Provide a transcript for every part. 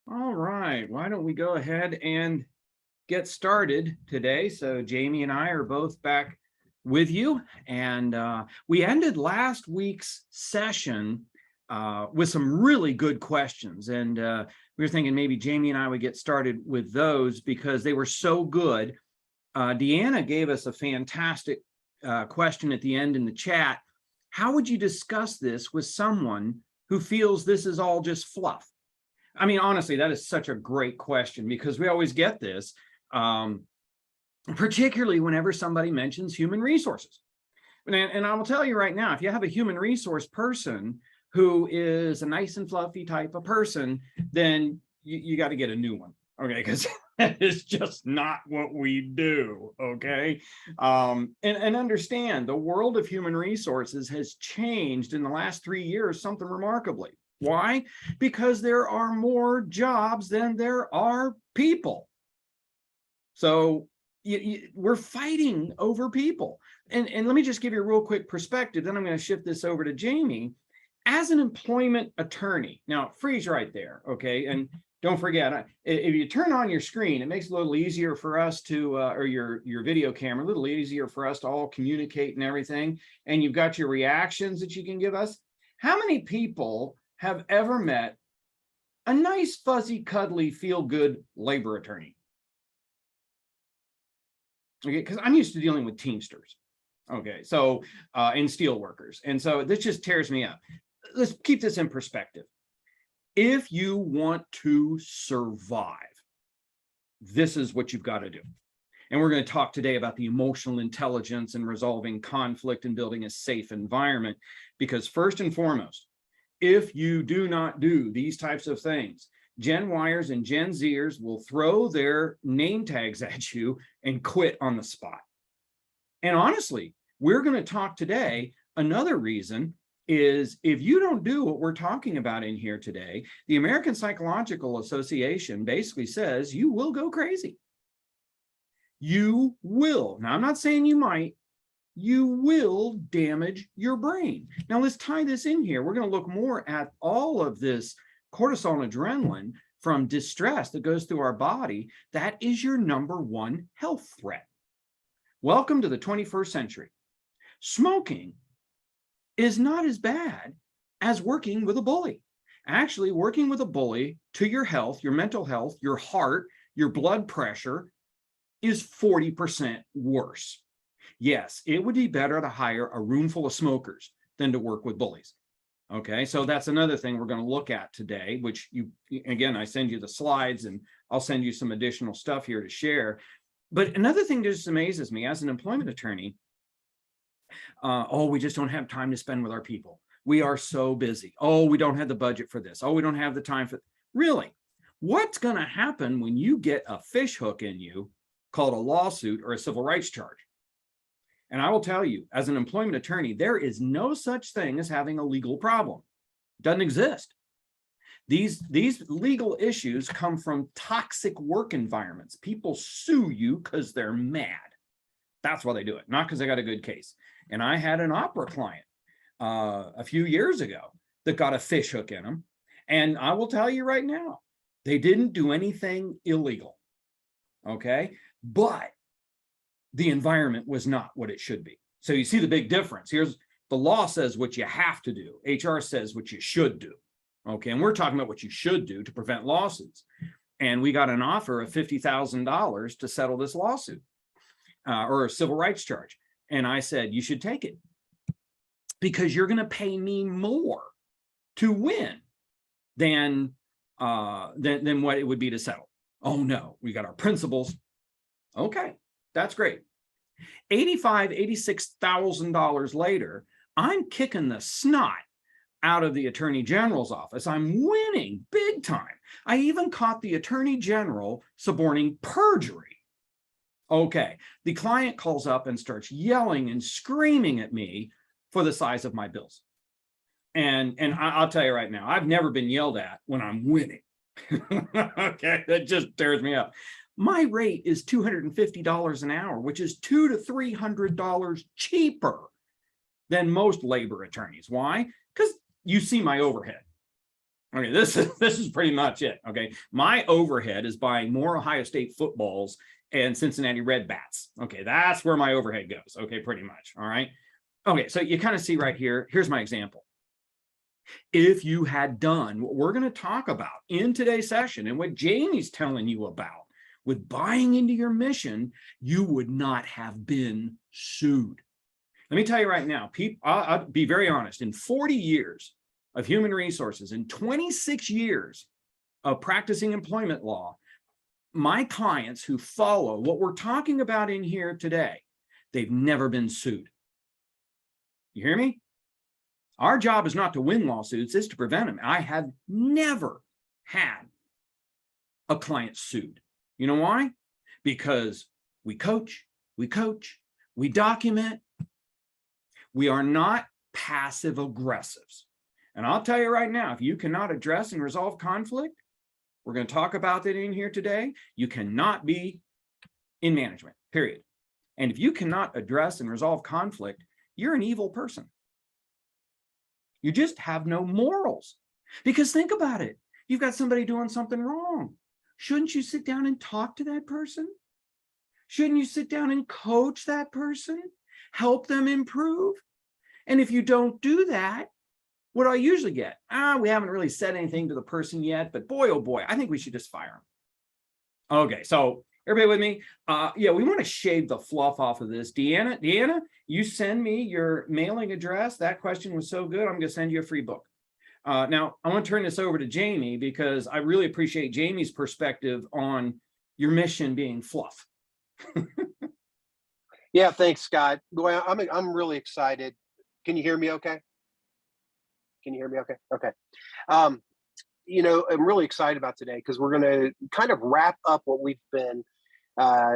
All right, why don't we go ahead and get started today? So Jamie and I are both back with you, and we ended last week's session with some really good questions, and we were thinking maybe Jamie and I would get started with those because they were so good. Deanna gave us a fantastic question at the end in the chat. How would you discuss this with someone who feels this is all just fluff? I mean, honestly, that is such a great question because we always get this, particularly whenever somebody mentions human resources. And I will tell you right now, if you have a human resource person who is a nice and fluffy type of person, then you got to get a new one. Okay, because that is just not what we do. Okay. And understand the world of human resources has changed in the last 3 years, something remarkably. Why? Because there are more jobs than there are people. So we're fighting over people. And let me just give you a real quick perspective. Then I'm going to shift this over to Jamie. As an employment attorney, now freeze right there, okay? And don't forget, if you turn on your screen, it makes it a little easier for us to, or your video camera, a little easier for us to all communicate and everything. And you've got your reactions that you can give us. How many people have ever met a nice, fuzzy, cuddly, feel-good labor attorney? Okay, because I'm used to dealing with Teamsters. Okay, so and steel workers. And so this just tears me up. Let's keep this in perspective. If you want to survive, this is what you've got to do. And we're going to talk today about the emotional intelligence and resolving conflict and building a safe environment. Because first and foremost, if you do not do these types of things, Gen Yers and Gen Zers will throw their name tags at you and quit on the spot. And honestly, we're going to talk today. Another reason is if you don't do what we're talking about in here today, the American Psychological Association basically says you will go crazy. You will. Now, I'm not saying you might. You will damage your brain. Now, let's tie this in here. We're going to look more at all of this cortisol and adrenaline from distress that goes through our body. That is your number one health threat. Welcome to the 21st century. Smoking is not as bad as working with a bully. Actually, working with a bully to your health, your mental health, your heart, your blood pressure is 40% worse. Yes, it would be better to hire a room full of smokers than to work with bullies. Okay, so that's another thing we're going to look at today, which again, I send you the slides and I'll send you some additional stuff here to share. But another thing that just amazes me as an employment attorney, we just don't have time to spend with our people. We are so busy. Oh, we don't have the budget for this. Oh, we don't have the time for really. What's going to happen when you get a fish hook in you called a lawsuit or a civil rights charge? And I will tell you, as an employment attorney, there is no such thing as having a legal problem. It doesn't exist. These legal issues come from toxic work environments. People sue you because they're mad. That's why they do it, not because they got a good case. And I had an Opra client a few years ago that got a fish hook in them. And I will tell you right now, they didn't do anything illegal. Okay, but the environment was not what it should be. So you see the big difference. Here's the law says what you have to do. HR says what you should do. Okay, and we're talking about what you should do to prevent lawsuits. And we got an offer of $50,000 to settle this lawsuit or a civil rights charge. And I said, you should take it because you're going to pay me more to win than what it would be to settle. Oh no, we got our principles. Okay, that's great. $86,000 later, I'm kicking the snot out of the Attorney General's office. I'm winning big time. I even caught the Attorney General suborning perjury. Okay, the client calls up and starts yelling and screaming at me for the size of my bills. And I'll tell you right now, I've never been yelled at when I'm winning. Okay, that just tears me up. My rate is $250 an hour, which is $200 to $300 cheaper than most labor attorneys. Why? Because you see my overhead. Okay, this is pretty much it. Okay, my overhead is buying more Ohio State footballs and Cincinnati Red Bats. Okay, that's where my overhead goes. Okay, pretty much. All right. Okay, so you kind of see right here. Here's my example. If you had done what we're going to talk about in today's session and what Jamie's telling you about with buying into your mission, you would not have been sued. Let me tell you right now, I'll be very honest, in 40 years of human resources and 26 years of practicing employment law, my clients who follow what we're talking about in here today, they've never been sued. You hear me? Our job is not to win lawsuits, it's to prevent them. I have never had a client sued. You know why? Because we coach, we document. We are not passive aggressives. And I'll tell you right now, if you cannot address and resolve conflict, we're going to talk about that in here today, you cannot be in management, period. And if you cannot address and resolve conflict, you're an evil person. You just have no morals. Because think about it. You've got somebody doing something wrong. Shouldn't you sit down and talk to that person? Shouldn't you sit down and coach that person? Help them improve? And if you don't do that, what do I usually get? We haven't really said anything to the person yet, but boy, oh boy, I think we should just fire them. Okay, so everybody with me? Yeah, we want to shave the fluff off of this. Deanna, you send me your mailing address. That question was so good, I'm going to send you a free book. Now, I want to turn this over to Jamie because I really appreciate Jamie's perspective on your mission being fluff. Yeah, thanks, Scott. Boy, I'm really excited. Can you hear me okay? Can you hear me okay? Okay. I'm really excited about today because we're going to kind of wrap up what we've been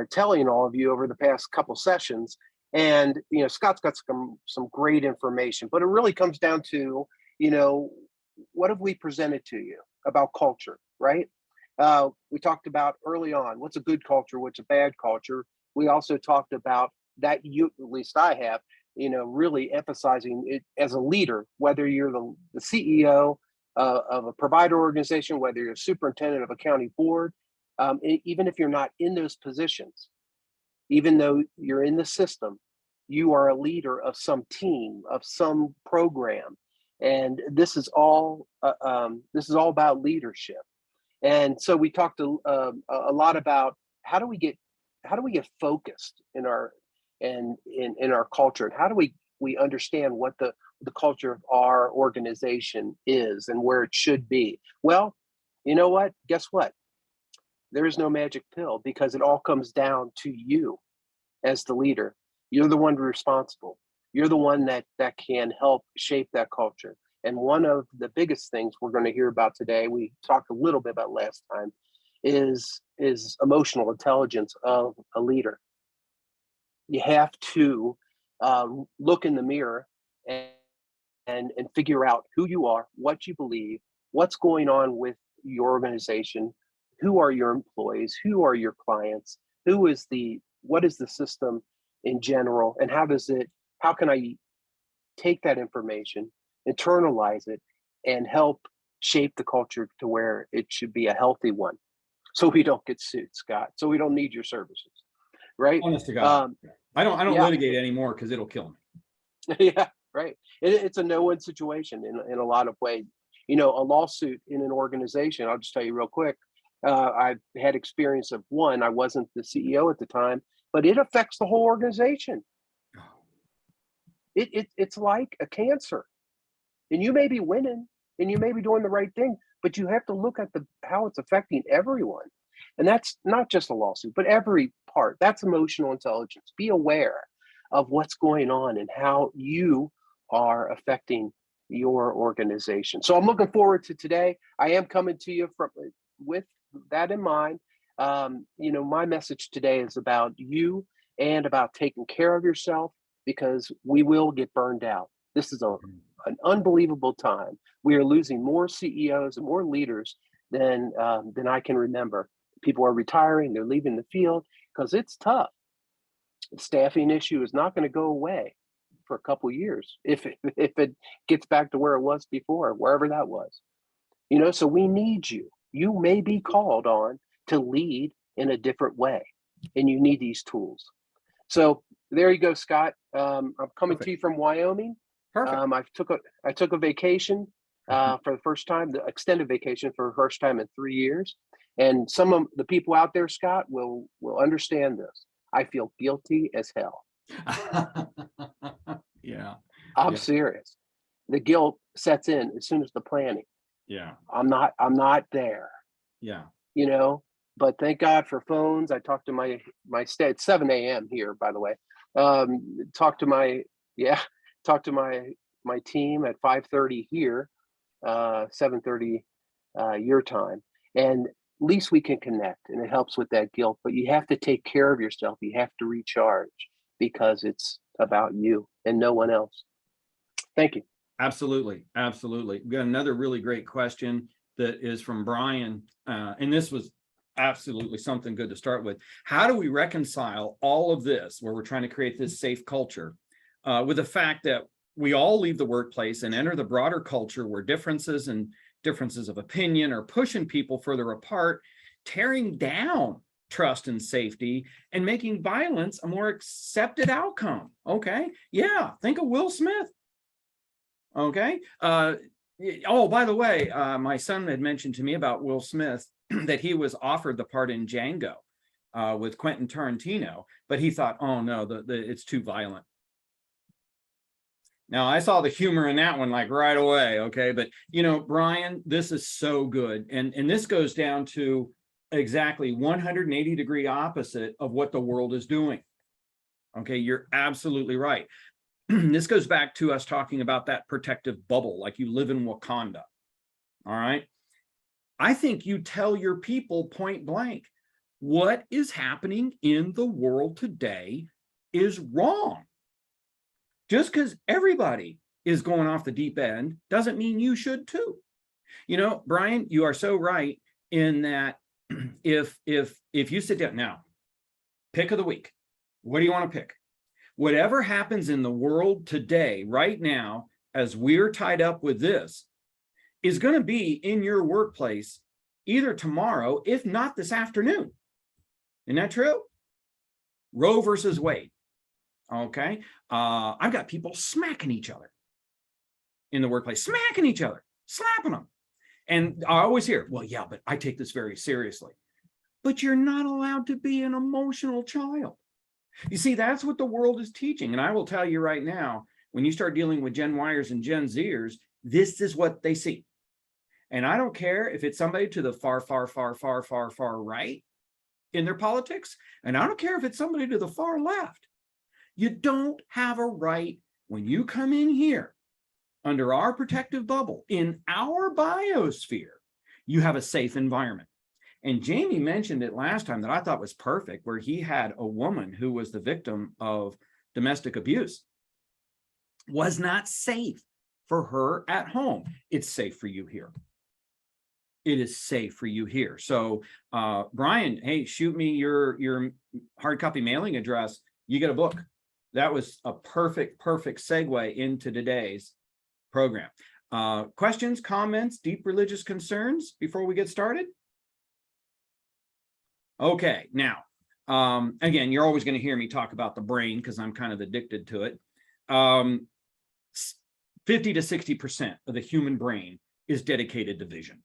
telling all of you over the past couple sessions. And, Scott's got some great information, but it really comes down to, what have we presented to you about culture, right? We talked about early on, what's a good culture, what's a bad culture. We also talked about that, at least I have, really emphasizing it as a leader, whether you're the CEO of a provider organization, whether you're a superintendent of a county board, even if you're not in those positions, even though you're in the system, you are a leader of some team, of some program. And this is all about leadership. And so we talked a lot about how do we get focused in our culture, and how do we understand what the culture of our organization is and where it should be. Well, you know what? Guess what? There is no magic pill because it all comes down to you as the leader. You're the one responsible. You're the one that can help shape that culture. And one of the biggest things we're going to hear about today, we talked a little bit about last time, is emotional intelligence of a leader. You have to look in the mirror and figure out who you are, what you believe, what's going on with your organization, who are your employees, who are your clients, what is the system in general, and how can I take that information, internalize it, and help shape the culture to where it should be a healthy one, so we don't get sued, Scott, so we don't need your services, right? Honest to God. I don't litigate anymore because it'll kill me. Yeah, right. It's a no-win situation in a lot of ways. A lawsuit in an organization, I'll just tell you real quick, I've had experience of one. I wasn't the CEO at the time, but it affects the whole organization. It's like a cancer, and you may be winning and you may be doing the right thing, but you have to look at how it's affecting everyone. And that's not just a lawsuit, but every part. That's emotional intelligence. Be aware of what's going on and how you are affecting your organization. So I'm looking forward to today. I am coming to you with that in mind. My message today is about you and about taking care of yourself, because we will get burned out. This is an unbelievable time. We are losing more CEOs and more leaders than I can remember. People are retiring, they're leaving the field because it's tough. The staffing issue is not going to go away for a couple of years if it gets back to where it was before, wherever that was. You know, so we need you. You may be called on to lead in a different way, and you need these tools. So there you go, Scott. I'm coming to Perfect. you from Wyoming. Perfect. I took a vacation for the first time, the extended vacation for the first time in 3 years. And some of the people out there, Scott, will understand this. I feel guilty as hell. Yeah. I'm Yeah. serious. The guilt sets in as soon as the planning. Yeah. I'm not there, Yeah. you know. But thank God for phones. I talked to my stay at 7 a.m. here, by the way. Talk to my yeah, talk to my team at 5:30 here, 7:30 your time, and at least we can connect, and it helps with that guilt. But you have to take care of yourself. You have to recharge because it's about you and no one else. Thank you. Absolutely. Absolutely. We got another really great question that is from Brian. And this was absolutely something good to start with. How do we reconcile all of this where we're trying to create this safe culture with the fact that we all leave the workplace and enter the broader culture where differences and differences of opinion are pushing people further apart, tearing down trust and safety, and making violence a more accepted outcome? Okay. Yeah. Think of Will Smith. Okay. Oh, by the way, my son had mentioned to me about Will Smith that he was offered the part in Django with Quentin Tarantino, but he thought, oh no, it's too violent. Now I saw the humor in that one like right away. Okay. But you know, Brian, this is so good. And this goes down to exactly 180-degree opposite of what the world is doing. Okay. You're absolutely right. This goes back to us talking about that protective bubble, like you live in Wakanda. All right. I think you tell your people point blank, what is happening in the world today is wrong. Just because everybody is going off the deep end doesn't mean you should too. You know, Brian, you are so right in that if you sit down now, pick of the week, what do you want to pick? Whatever happens in the world today, right now, as we're tied up with this, is going to be in your workplace either tomorrow, if not this afternoon. Isn't that true? Roe versus Wade. Okay. I've got people smacking each other in the workplace, smacking each other, slapping them. And I always hear, well, yeah, but I take this very seriously. But you're not allowed to be an emotional child. You see, that's what the world is teaching. And I will tell you right now, when you start dealing with Gen Yers and Gen Zers, this is what they see. And I don't care if it's somebody to the far right in their politics. And I don't care if it's somebody to the far left. You don't have a right when you come in here under our protective bubble in our biosphere, you have a safe environment. And Jamie mentioned it last time that I thought was perfect, where he had a woman who was the victim of domestic abuse, was not safe for her at home. It's safe for you here. It is safe for you here. So Brian, hey, shoot me your hard copy mailing address. You get a book. That was a perfect segue into today's program. Questions, comments, deep religious concerns before we get started? Okay, now, again, you're always going to hear me talk about the brain because I'm kind of addicted to it. 50 to 60% of the human brain is dedicated to vision,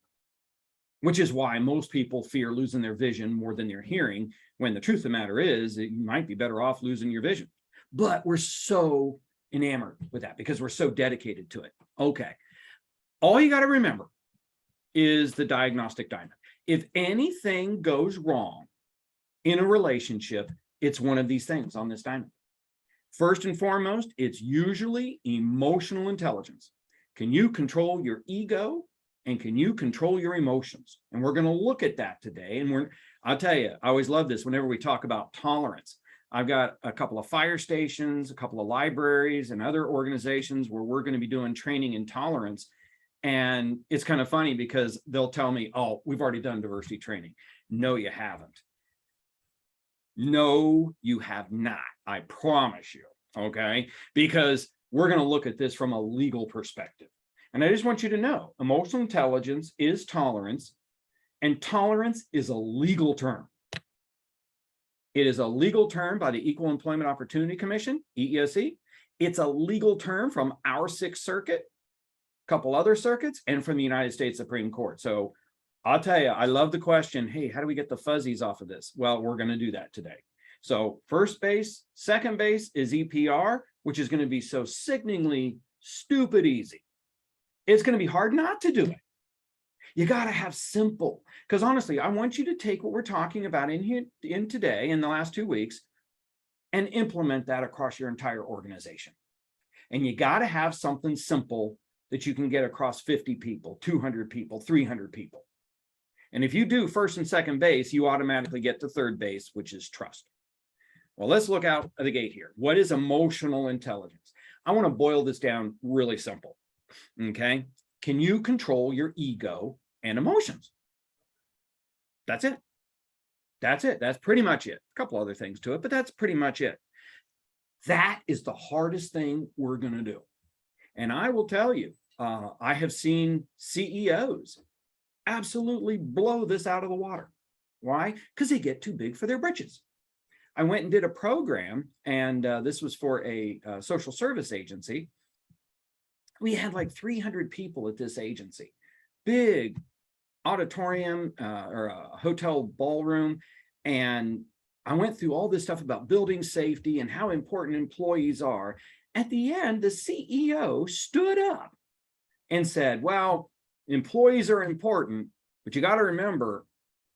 which is why most people fear losing their vision more than their hearing, when the truth of the matter is that you might be better off losing your vision. But we're so enamored with that because we're so dedicated to it. Okay. All you got to remember is the diagnostic diamond. If anything goes wrong in a relationship, it's one of these things on this diamond. First and foremost, it's usually emotional intelligence. Can you control your ego? And can you control your emotions? And we're going to look at that today. And I'll tell you, I always love this whenever we talk about tolerance. I've got a couple of fire stations, a couple of libraries, and other organizations where we're going to be doing training in tolerance. And it's kind of funny because they'll tell me, oh, we've already done diversity training. No, you haven't. No, you have not. I promise you. Okay. Because we're going to look at this from a legal perspective. And I just want you to know, emotional intelligence is tolerance, and tolerance is a legal term. It is a legal term by the Equal Employment Opportunity Commission, EEOC. It's a legal term from our Sixth Circuit, a couple other circuits, and from the United States Supreme Court. So I'll tell you, I love the question, hey, how do we get the fuzzies off of this? Well, we're going to do that today. So first base, second base is EPR, which is going to be so sickeningly stupid easy. It's going to be hard not to do it. You got to have simple, because honestly, I want you to take what we're talking about in here in today, in the last 2 weeks, and implement that across your entire organization. And you got to have something simple that you can get across 50 people, 200 people, 300 people. And if you do first and second base, you automatically get to third base, which is trust. Well, let's look out of the gate here. What is emotional intelligence? I want to boil this down really simple. Okay. Can you control your ego and emotions? That's it. That's it. That's pretty much it. A couple other things to it, but that's pretty much it. That is the hardest thing we're going to do. And I will tell you, I have seen CEOs absolutely blow this out of the water. Why? Because they get too big for their britches. I went and did a program, and this was for a social service agency. We had like 300 people at this agency, big auditorium or a hotel ballroom. And I went through all this stuff about building safety and how important employees are. At the end, the CEO stood up and said, well, employees are important, but you got to remember,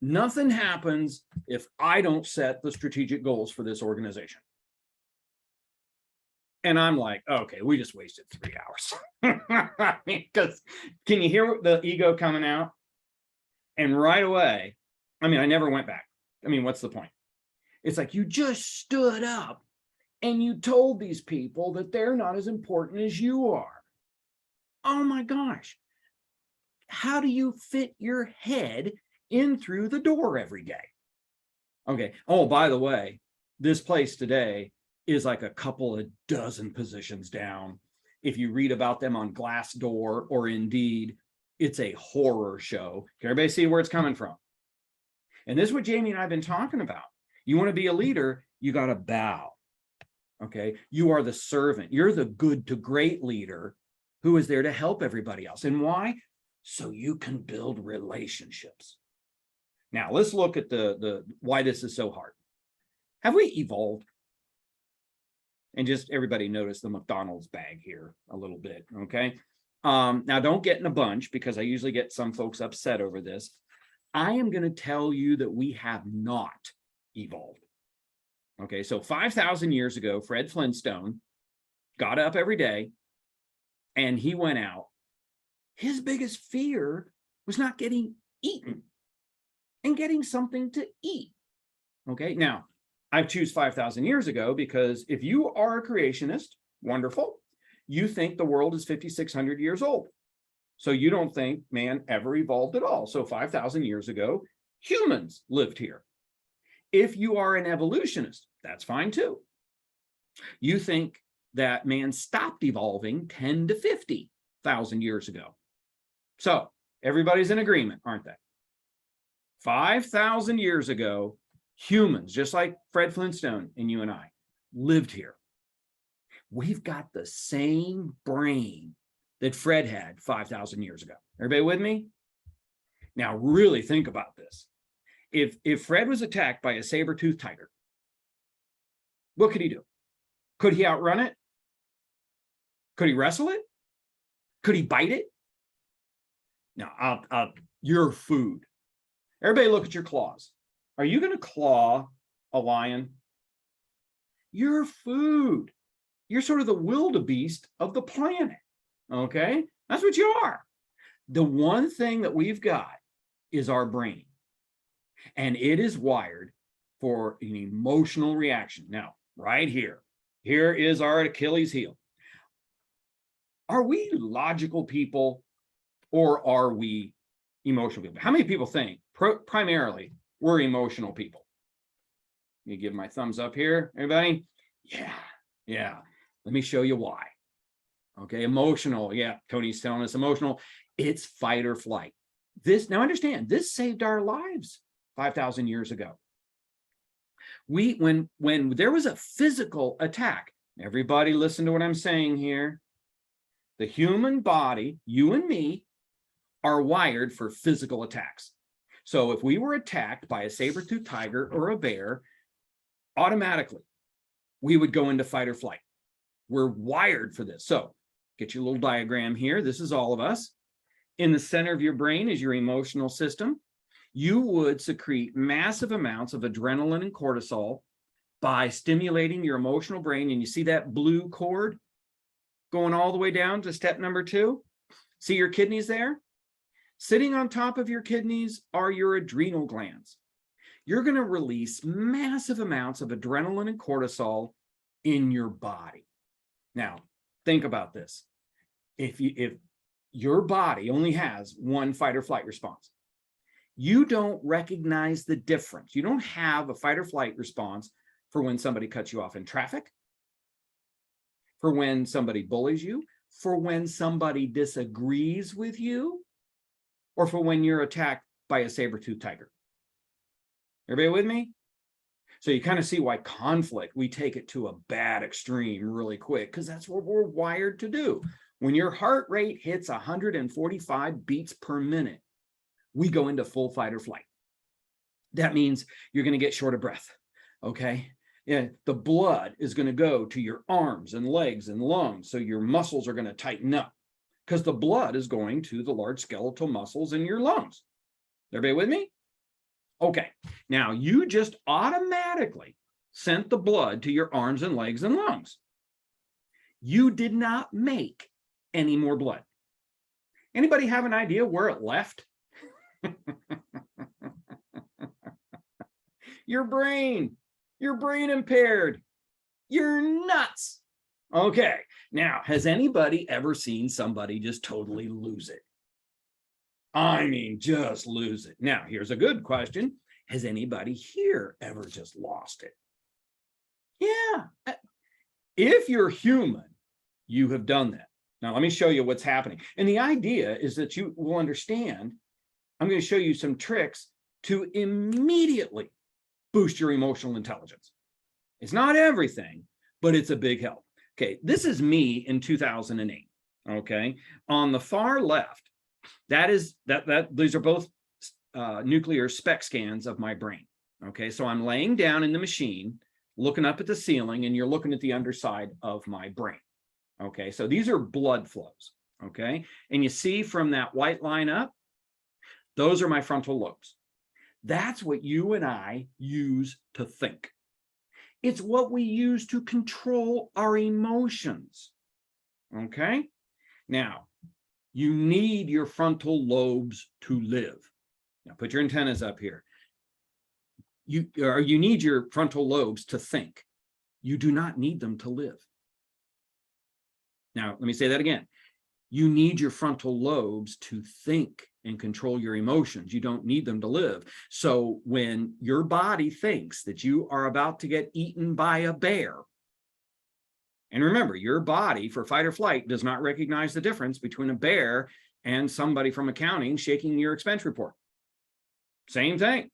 nothing happens if I don't set the strategic goals for this organization. And I'm like, okay, we just wasted 3 hours. I mean, because can you hear the ego coming out? And right away, I mean, I never went back. I mean, what's the point? It's like you just stood up and you told these people that they're not as important as you are. Oh my gosh. How do you fit your head in through the door every day? Okay. Oh, by the way, this place today is like a couple of dozen positions down. If you read about them on Glassdoor or Indeed, it's a horror show. Can everybody see where it's coming from? And this is what Jamie and I have been talking about. You want to be a leader, you got to bow. Okay. You are the servant. You're the good to great leader who is there to help everybody else. And why? So you can build relationships. Now let's look at the why this is so hard. Have we evolved? And just everybody notice the McDonald's bag here a little bit, okay? Now don't get in a bunch because I usually get some folks upset over this. I am going to tell you that we have not evolved. Okay, so 5,000 years ago, Fred Flintstone got up every day and he went out. His biggest fear was not getting eaten and getting something to eat. Okay, now I choose 5,000 years ago because if you are a creationist, wonderful, you think the world is 5,600 years old. So you don't think man ever evolved at all. So 5,000 years ago, humans lived here. If you are an evolutionist, that's fine too. You think that man stopped evolving 10 to 50,000 years ago. So everybody's in agreement, aren't they? 5,000 years ago, humans, just like Fred Flintstone and you and I, lived here. We've got the same brain that Fred had 5,000 years ago. Everybody with me? Now, really think about this. If Fred was attacked by a saber-toothed tiger, what could he do? Could he outrun it? Could he wrestle it? Could he bite it? Now, your food. Everybody look at your claws. Are you going to claw a lion? Your food. You're sort of the wildebeest of the planet. Okay? That's what you are. The one thing that we've got is our brain. And it is wired for an emotional reaction. Now, right here is our Achilles heel. Are we logical people or are we emotional people? How many people think primarily we're emotional people? You give my thumbs up here, everybody? Yeah. Let me show you why. Okay, emotional. Yeah, Tony's telling us emotional. It's fight or flight. Now understand, this saved our lives 5,000 years ago. When there was a physical attack, everybody listen to what I'm saying here. The human body, you and me, are wired for physical attacks. So if we were attacked by a saber-toothed tiger or a bear, automatically we would go into fight or flight. We're wired for this. So get your little diagram here. This is all of us. In the center of your brain is your emotional system. You would secrete massive amounts of adrenaline and cortisol by stimulating your emotional brain. And you see that blue cord going all the way down to step number 2? See your kidneys there? Sitting on top of your kidneys are your adrenal glands. You're going to release massive amounts of adrenaline and cortisol in your body. Now, think about this. If your body only has one fight or flight response, you don't recognize the difference. You don't have a fight or flight response for when somebody cuts you off in traffic, for when somebody bullies you, for when somebody disagrees with you, or for when you're attacked by a saber-toothed tiger. Everybody with me? So you kind of see why conflict, we take it to a bad extreme really quick, because that's what we're wired to do. When your heart rate hits 145 beats per minute, we go into full fight or flight. That means you're going to get short of breath. Okay. Yeah, the blood is going to go to your arms and legs and lungs. So your muscles are going to tighten up because the blood is going to the large skeletal muscles in your lungs. Everybody with me? Okay. Now you just automatically sent the blood to your arms and legs and lungs. You did not make any more blood. Anybody have an idea where it left? Your brain impaired. You're nuts. Okay. Now, has anybody ever seen somebody just totally lose it? I mean, just lose it. Now, here's a good question. Has anybody here ever just lost it? Yeah. If you're human, you have done that. Now, let me show you what's happening. And the idea is that you will understand. I'm going to show you some tricks to immediately boost your emotional intelligence. It's not everything, but it's a big help. Okay, this is me in 2008. Okay, on the far left, these are both nuclear SPECT scans of my brain. Okay, so I'm laying down in the machine, looking up at the ceiling, and you're looking at the underside of my brain. Okay, so these are blood flows. Okay, and you see from that white line up, those are my frontal lobes. That's what you and I use to think. It's what we use to control our emotions. Okay? Now, you need your frontal lobes to live. Now, put your antennas up here. You need your frontal lobes to think. You do not need them to live. Now, let me say that again. You need your frontal lobes to think and control your emotions. You don't need them to live. So when your body thinks that you are about to get eaten by a bear, and remember, your body for fight or flight does not recognize the difference between a bear and somebody from accounting shaking your expense report. Same thing.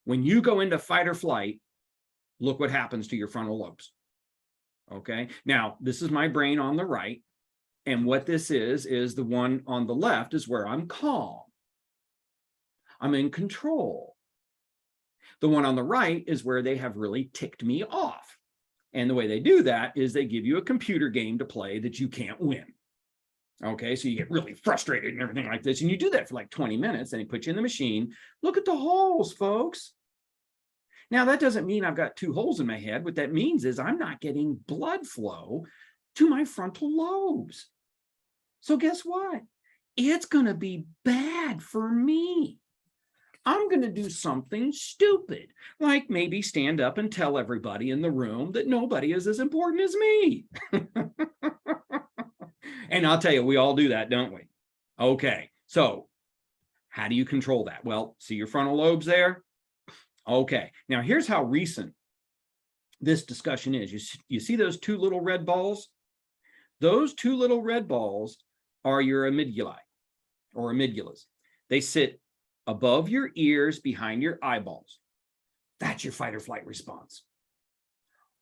When you go into fight or flight, look what happens to your frontal lobes. Okay. Now, this is my brain on the right. And what this is the one on the left is where I'm calm. I'm in control. The one on the right is where they have really ticked me off. And the way they do that is they give you a computer game to play that you can't win. Okay, so you get really frustrated and everything like this. And you do that for like 20 minutes, and they put you in the machine. Look at the holes, folks. Now, that doesn't mean I've got 2 holes in my head. What that means is I'm not getting blood flow to my frontal lobes. So guess what? It's going to be bad for me. I'm going to do something stupid, like maybe stand up and tell everybody in the room that nobody is as important as me. And I'll tell you, we all do that, don't we? Okay, so how do you control that? Well, see your frontal lobes there? Okay, now here's how recent this discussion is. You see those 2 little red balls? Those two little red balls are your amygdalae or amygdalas. They sit above your ears, behind your eyeballs. That's your fight or flight response.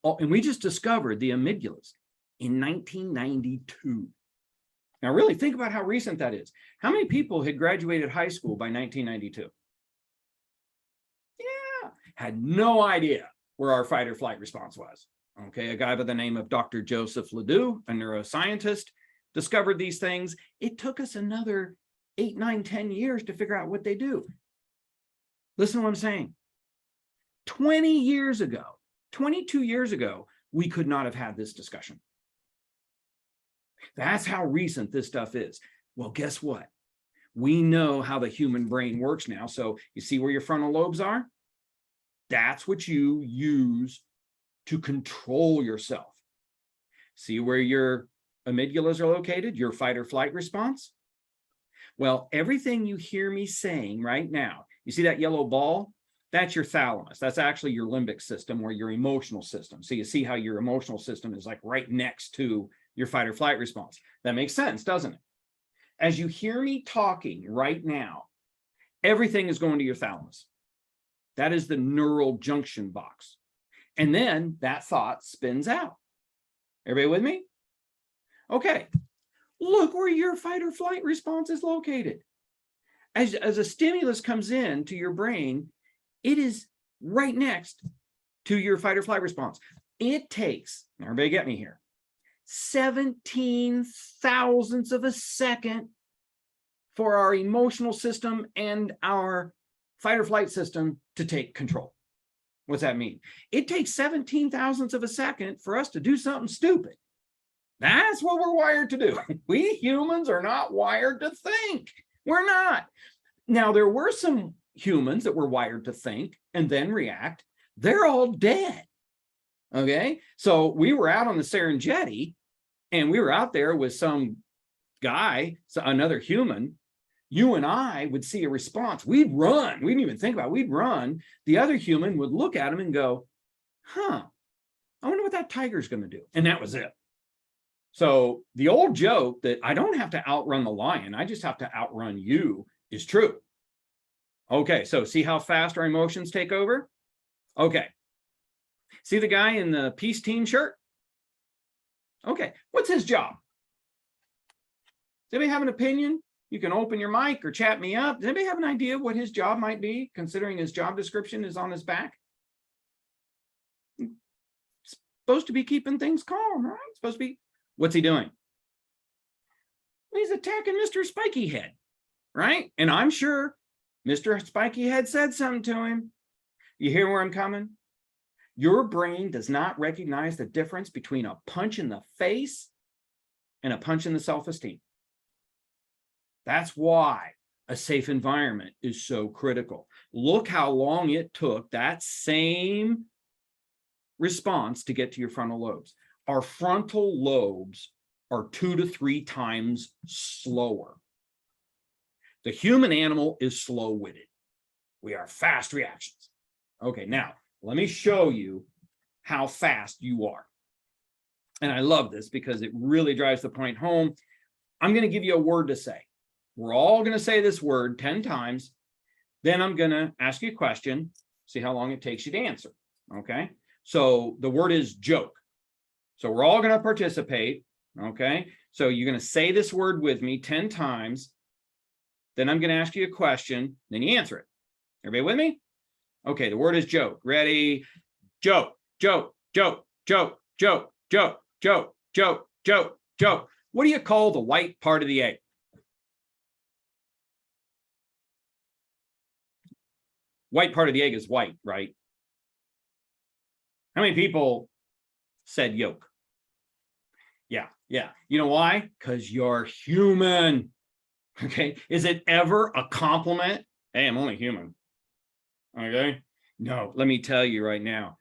Oh, and we just discovered the amygdalas in 1992. Now, really think about how recent that is. How many people had graduated high school by 1992? Yeah, had no idea where our fight or flight response was. Okay, a guy by the name of Dr. Joseph Ledoux, a neuroscientist, discovered these things. It took us another 8, 9, 10 years to figure out what they do. Listen to what I'm saying. 20 years ago, 22 years ago, we could not have had this discussion. That's how recent this stuff is. Well, guess what? We know how the human brain works now. So you see where your frontal lobes are? That's what you use to control yourself. See where your amygdalas are located, your fight or flight response? Well, everything you hear me saying right now, you see that yellow ball? That's your thalamus. That's actually your limbic system or your emotional system. So you see how your emotional system is like right next to your fight or flight response. That makes sense, doesn't it? As you hear me talking right now, everything is going to your thalamus. That is the neural junction box. And then that thought spins out. Everybody with me? Okay. Look where your fight or flight response is located. As a stimulus comes in to your brain, it is right next to your fight or flight response. It takes, everybody get me here, 17 thousandths of a second for our emotional system and our fight or flight system to take control. What's that mean? It takes 17 thousandths of a second for us to do something stupid. That's what we're wired to do. We humans are not wired to think. We're not. Now, there were some humans that were wired to think and then react. They're all dead. Okay. So we were out on the Serengeti and we were out there with some guy, another human. You and I would see a response. We'd run. We didn't even think about it. We'd run. The other human would look at him and go, huh, I wonder what that tiger's going to do. And that was it. So the old joke that I don't have to outrun the lion, I just have to outrun you is true. Okay, so see how fast our emotions take over? Okay. See the guy in the peace team shirt? Okay, what's his job? Does anybody have an opinion? You can open your mic or chat me up. Does anybody have an idea what his job might be, considering his job description is on his back? Supposed to be keeping things calm, right? Supposed to be. What's he doing? He's attacking Mr. Spiky Head, right? And I'm sure Mr. Spiky Head said something to him. You hear where I'm coming? Your brain does not recognize the difference between a punch in the face and a punch in the self-esteem. That's why a safe environment is so critical. Look how long it took that same response to get to your frontal lobes. Our frontal lobes are 2 to 3 times slower. The human animal is slow-witted. We are fast reactions. Okay, now let me show you how fast you are. And I love this because it really drives the point home. I'm going to give you a word to say. We're all going to say this word 10 times. Then I'm going to ask you a question, see how long it takes you to answer. Okay, so the word is joke. So we're all going to participate. Okay, so you're going to say this word with me 10 times. Then I'm going to ask you a question. Then you answer it. Everybody with me? Okay, the word is joke. Ready? Joke, joke, joke, joke, joke, joke, joke, joke, joke, joke. What do you call the white part of the egg? White part of the egg is white, right? How many people said yolk? Yeah. You know why? Because you're human. Okay. Is it ever a compliment? Hey, I'm only human. Okay. No, let me tell you right now.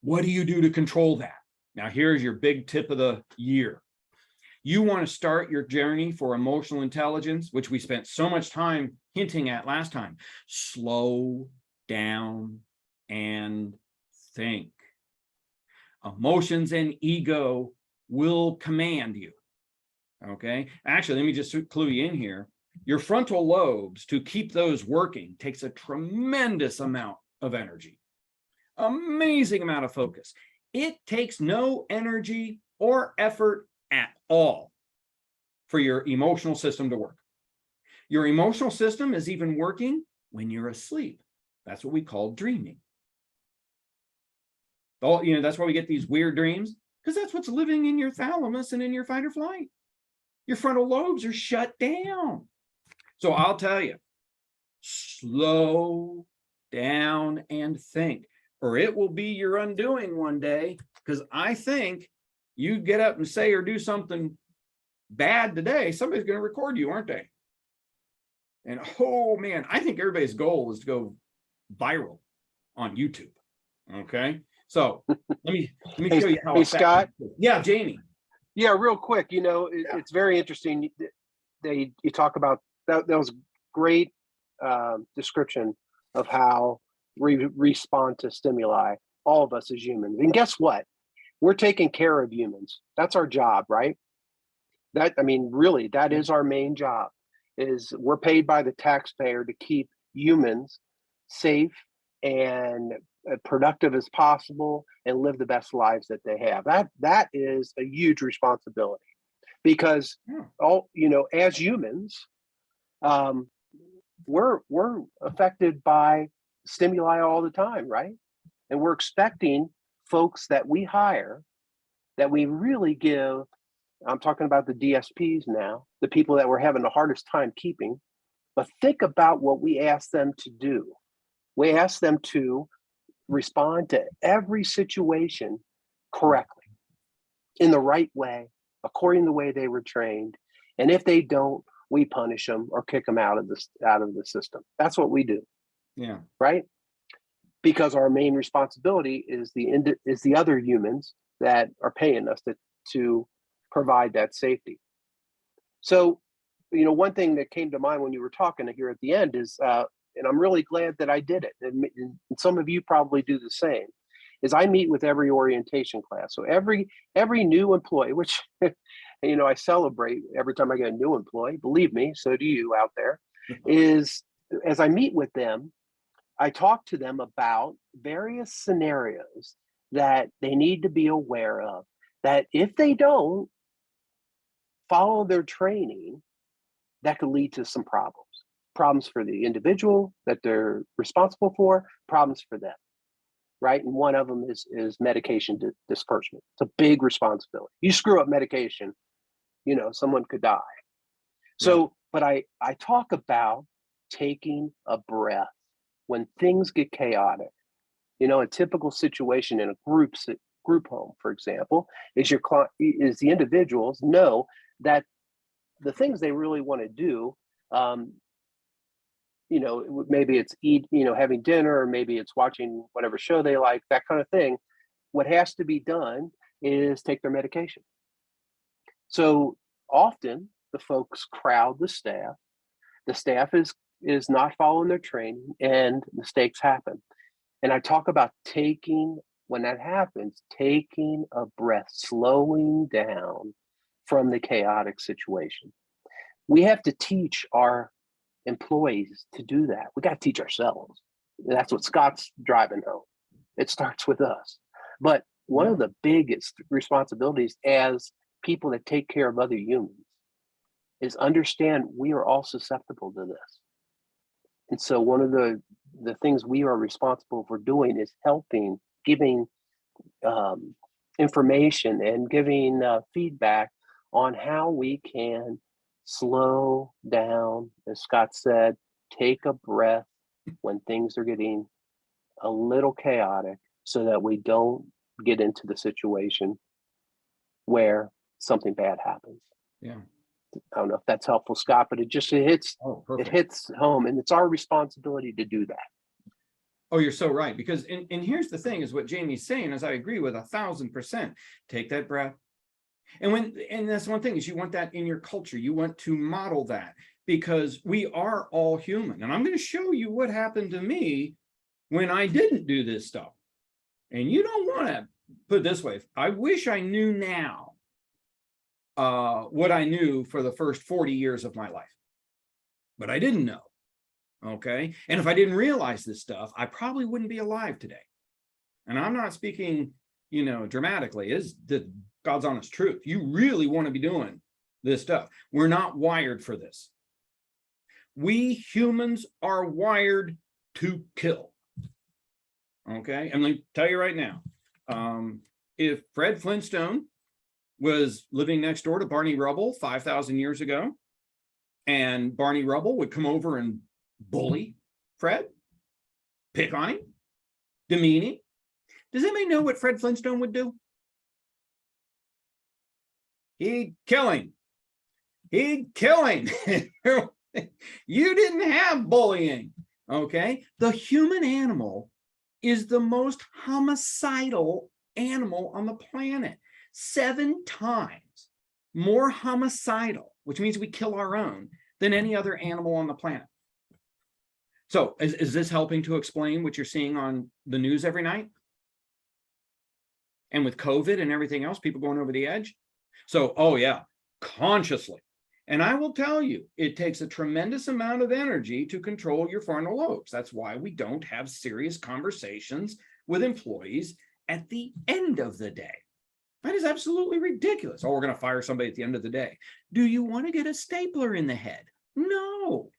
What do you do to control that? Now, here's your big tip of the year. You want to start your journey for emotional intelligence, which we spent so much time hinting at last time. Slow down and think. Emotions and ego will command you. Okay. Actually, let me just clue you in here. Your frontal lobes, to keep those working, takes a tremendous amount of energy, amazing amount of focus. It takes no energy or effort at all for your emotional system to work. Your emotional system is even working when you're asleep. That's what we call dreaming. Oh, that's why we get these weird dreams, because that's what's living in your thalamus and in your fight or flight. Your frontal lobes are shut down. So I'll tell you, slow down and think, or it will be your undoing one day, because I think you get up and say or do something bad today, somebody's going to record you, aren't they? And oh man, I think everybody's goal is to go viral on YouTube. Okay. So let me show you how. Hey, Scott. Yeah, Jamie. Yeah, real quick. It's very interesting. You talk about that. That was great description of how we respond to stimuli. All of us as humans, and guess what? We're taking care of humans. That's our job, right? Really, that is our main job. Is we're paid by the taxpayer to keep humans safe and productive as possible and live the best lives that they have. That is a huge responsibility, because as humans, we're affected by stimuli all the time, right? And we're expecting folks that we hire, that we really give. I'm talking about the DSPs now, the people that we're having the hardest time keeping. But think about what we ask them to do. We ask them to respond to every situation correctly, in the right way, according to the way they were trained. And if they don't, we punish them or kick them out of the system. That's what we do. Yeah. Right? Because our main responsibility is the other humans that are paying us to provide that safety. So, one thing that came to mind when you were talking here at the end is, and I'm really glad that I did it, and some of you probably do the same, is I meet with every orientation class. So every new employee, which, I celebrate every time I get a new employee, believe me, so do you out there, is as I meet with them, I talk to them about various scenarios that they need to be aware of, that if they don't follow their training, that could lead to some problems for the individual that they're responsible for, problems for them, right? And one of them is medication disbursement. It's a big responsibility. You screw up medication, someone could die. So, but I talk about taking a breath when things get chaotic. A typical situation in a group home, for example, is the individuals know that the things they really want to do, maybe it's having dinner, or maybe it's watching whatever show they like, that kind of thing. What has to be done is take their medication. So often the folks crowd the staff. The staff is not following their training, and mistakes happen. And I talk about when that happens, taking a breath, slowing down from the chaotic situation. We have to teach our employees to do that. We got to teach ourselves. And that's what Scott's driving home. It starts with us. But one of the biggest responsibilities as people that take care of other humans is understand we are all susceptible to this. And so one of the things we are responsible for doing is helping, giving information and giving feedback on how we can slow down, as Scott said, take a breath when things are getting a little chaotic, so that we don't get into the situation where something bad happens. Yeah. I don't know if that's helpful, Scott, but it hits home, and it's our responsibility to do that. Oh, you're so right. Because, and here's the thing, is what Jamie's saying, is I agree with 1,000%. Take that breath. And that's one thing, is you want that in your culture. You want to model that, because we are all human. And I'm going to show you what happened to me when I didn't do this stuff. And you don't want to put it this way. I wish I knew now what I knew for the first 40 years of my life. But I didn't know. Okay. And if I didn't realize this stuff, I probably wouldn't be alive today. And I'm not speaking, dramatically, is the God's honest truth. You really want to be doing this stuff. We're not wired for this. We humans are wired to kill. Okay. And let me tell you right now, if Fred Flintstone was living next door to Barney Rubble 5,000 years ago, and Barney Rubble would come over and bully Fred, pick on him, demean him, does anybody know what Fred Flintstone would do? He'd kill him. He'd kill him. You didn't have bullying. Okay. The human animal is the most homicidal animal on the planet. 7 times more homicidal, which means we kill our own, than any other animal on the planet. So is this helping to explain what you're seeing on the news every night? And with COVID and everything else, people going over the edge. So, oh yeah, consciously. And I will tell you, it takes a tremendous amount of energy to control your frontal lobes. That's why we don't have serious conversations with employees at the end of the day. That is absolutely ridiculous. Oh, we're going to fire somebody at the end of the day. Do you want to get a stapler in the head? No,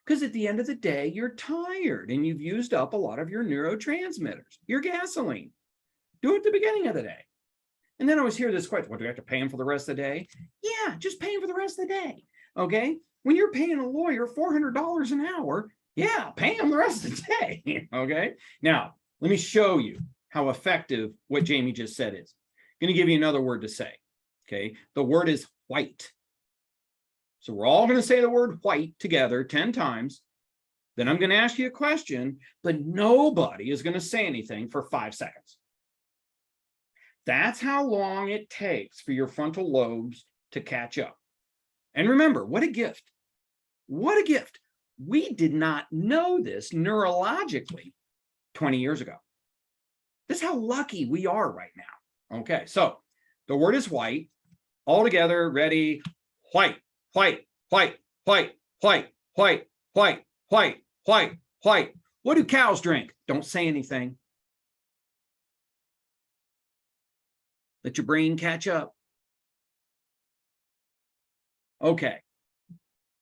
because at the end of the day, you're tired and you've used up a lot of your neurotransmitters, your gasoline. Do it at the beginning of the day. And then I always hear this question, what, do we have to pay him for the rest of the day? Yeah, just pay him for the rest of the day. Okay. When you're paying a lawyer $400 an hour, yeah, pay him the rest of the day. Okay. Now, let me show you how effective what Jamie just said is. I'm going to give you another word to say. Okay. The word is white. So we're all going to say the word white together 10 times. Then I'm going to ask you a question, but nobody is going to say anything for 5 seconds. That's how long it takes for your frontal lobes to catch up. And remember, what a gift. What a gift. We did not know this neurologically 20 years ago. This is how lucky we are right now. Okay, so the word is white. All together, ready? White, white, white, white, white, white, white, white, white, white. What do cows drink? Don't say anything. Let your brain catch up. Okay.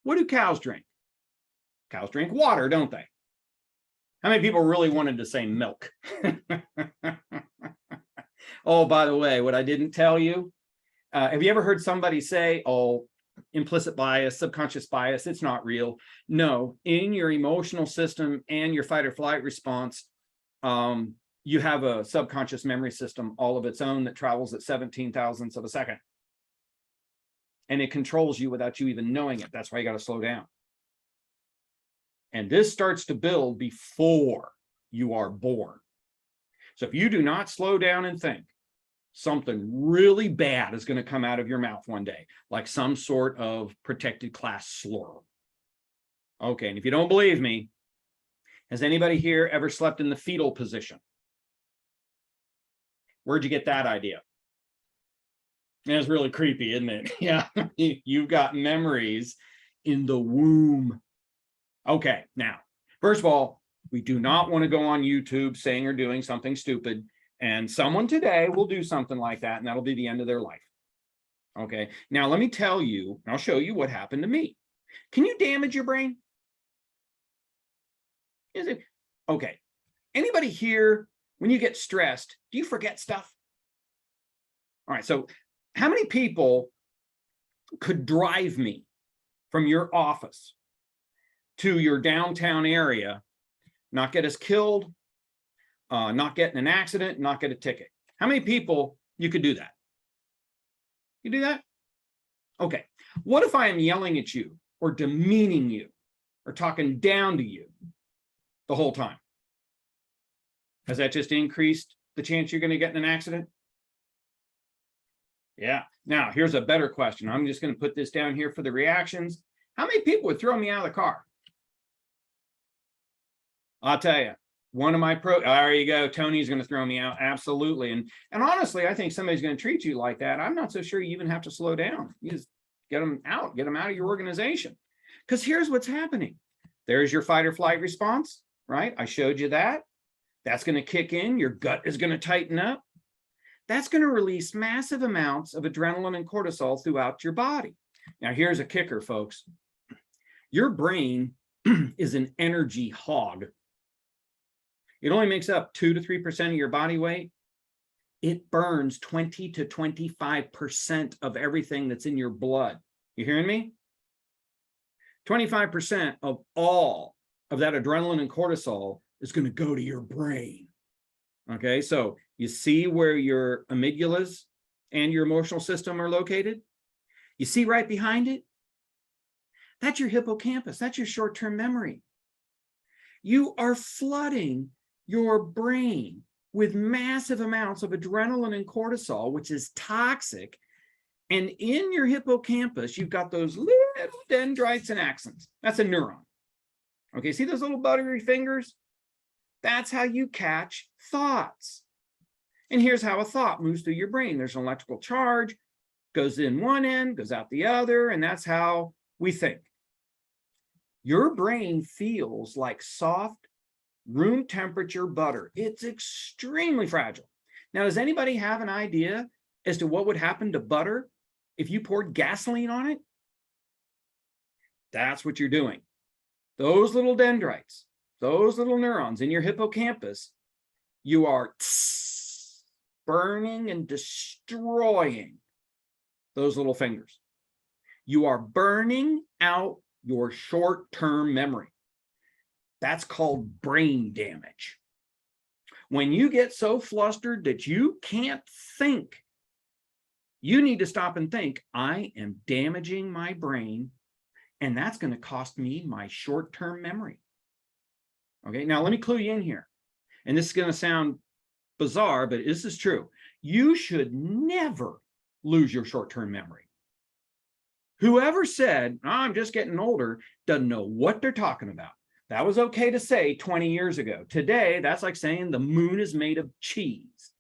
What do cows drink? Cows drink water, don't they? How many people really wanted to say milk? Oh, by the way, what I didn't tell you, have you ever heard somebody say, oh, implicit bias, subconscious bias, it's not real? No, in your emotional system and your fight or flight response, you have a subconscious memory system all of its own that travels at 17 thousandths of a second. And it controls you without you even knowing it. That's why you got to slow down. And this starts to build before you are born. So if you do not slow down and think, something really bad is going to come out of your mouth one day, like some sort of protected class slur. Okay, and if you don't believe me, has anybody here ever slept in the fetal position? Where'd you get that idea? That's really creepy, isn't it? Yeah, you've got memories in the womb. Okay, now, first of all, we do not want to go on YouTube saying or doing something stupid, and someone today will do something like that, and that'll be the end of their life. Okay, now let me tell you, I'll show you what happened to me. Can you damage your brain? Is it? Okay, anybody here, when you get stressed, do you forget stuff? All right, so how many people could drive me from your office to your downtown area, not get us killed, not get in an accident, not get a ticket? How many people you could do that? You do that? Okay. What if I am yelling at you or demeaning you or talking down to you the whole time? Has that just increased the chance you're going to get in an accident? Yeah. Now, here's a better question. I'm just going to put this down here for the reactions. How many people would throw me out of the car? I'll tell you, one of my there you go. Tony's going to throw me out. Absolutely. And honestly, I think somebody's going to treat you like that. I'm not so sure you even have to slow down. You just get them out of your organization. Because here's what's happening. There's your fight or flight response, right? I showed you that. That's going to kick in. Your gut is going to tighten up. That's going to release massive amounts of adrenaline and cortisol throughout your body. Now, here's a kicker, folks. Your brain is an energy hog. It only makes up 2 to 3% of your body weight. It burns 20 to 25% of everything that's in your blood. You hearing me? 25% of all of that adrenaline and cortisol is going to go to your brain. Okay, so you see where your amygdalas and your emotional system are located? You see right behind it? That's your hippocampus. That's your short-term memory. You are flooding your brain with massive amounts of adrenaline and cortisol, which is toxic. And in your hippocampus, you've got those little dendrites and axons. That's a neuron. Okay, see those little buttery fingers? That's how you catch thoughts. And here's how a thought moves through your brain. There's an electrical charge, goes in one end, goes out the other, and that's how we think. Your brain feels like soft, room temperature butter. It's extremely fragile. Now, does anybody have an idea as to what would happen to butter if you poured gasoline on it? That's what you're doing. Those little dendrites, those little neurons in your hippocampus, you are burning and destroying those little fingers. You are burning out your short-term memory. That's called brain damage. When you get so flustered that you can't think, you need to stop and think, I am damaging my brain, and that's going to cost me my short-term memory. Okay, now let me clue you in here. And this is going to sound bizarre, but this is true. You should never lose your short-term memory. Whoever said, oh, I'm just getting older, doesn't know what they're talking about. That was okay to say 20 years ago. Today, that's like saying the moon is made of cheese.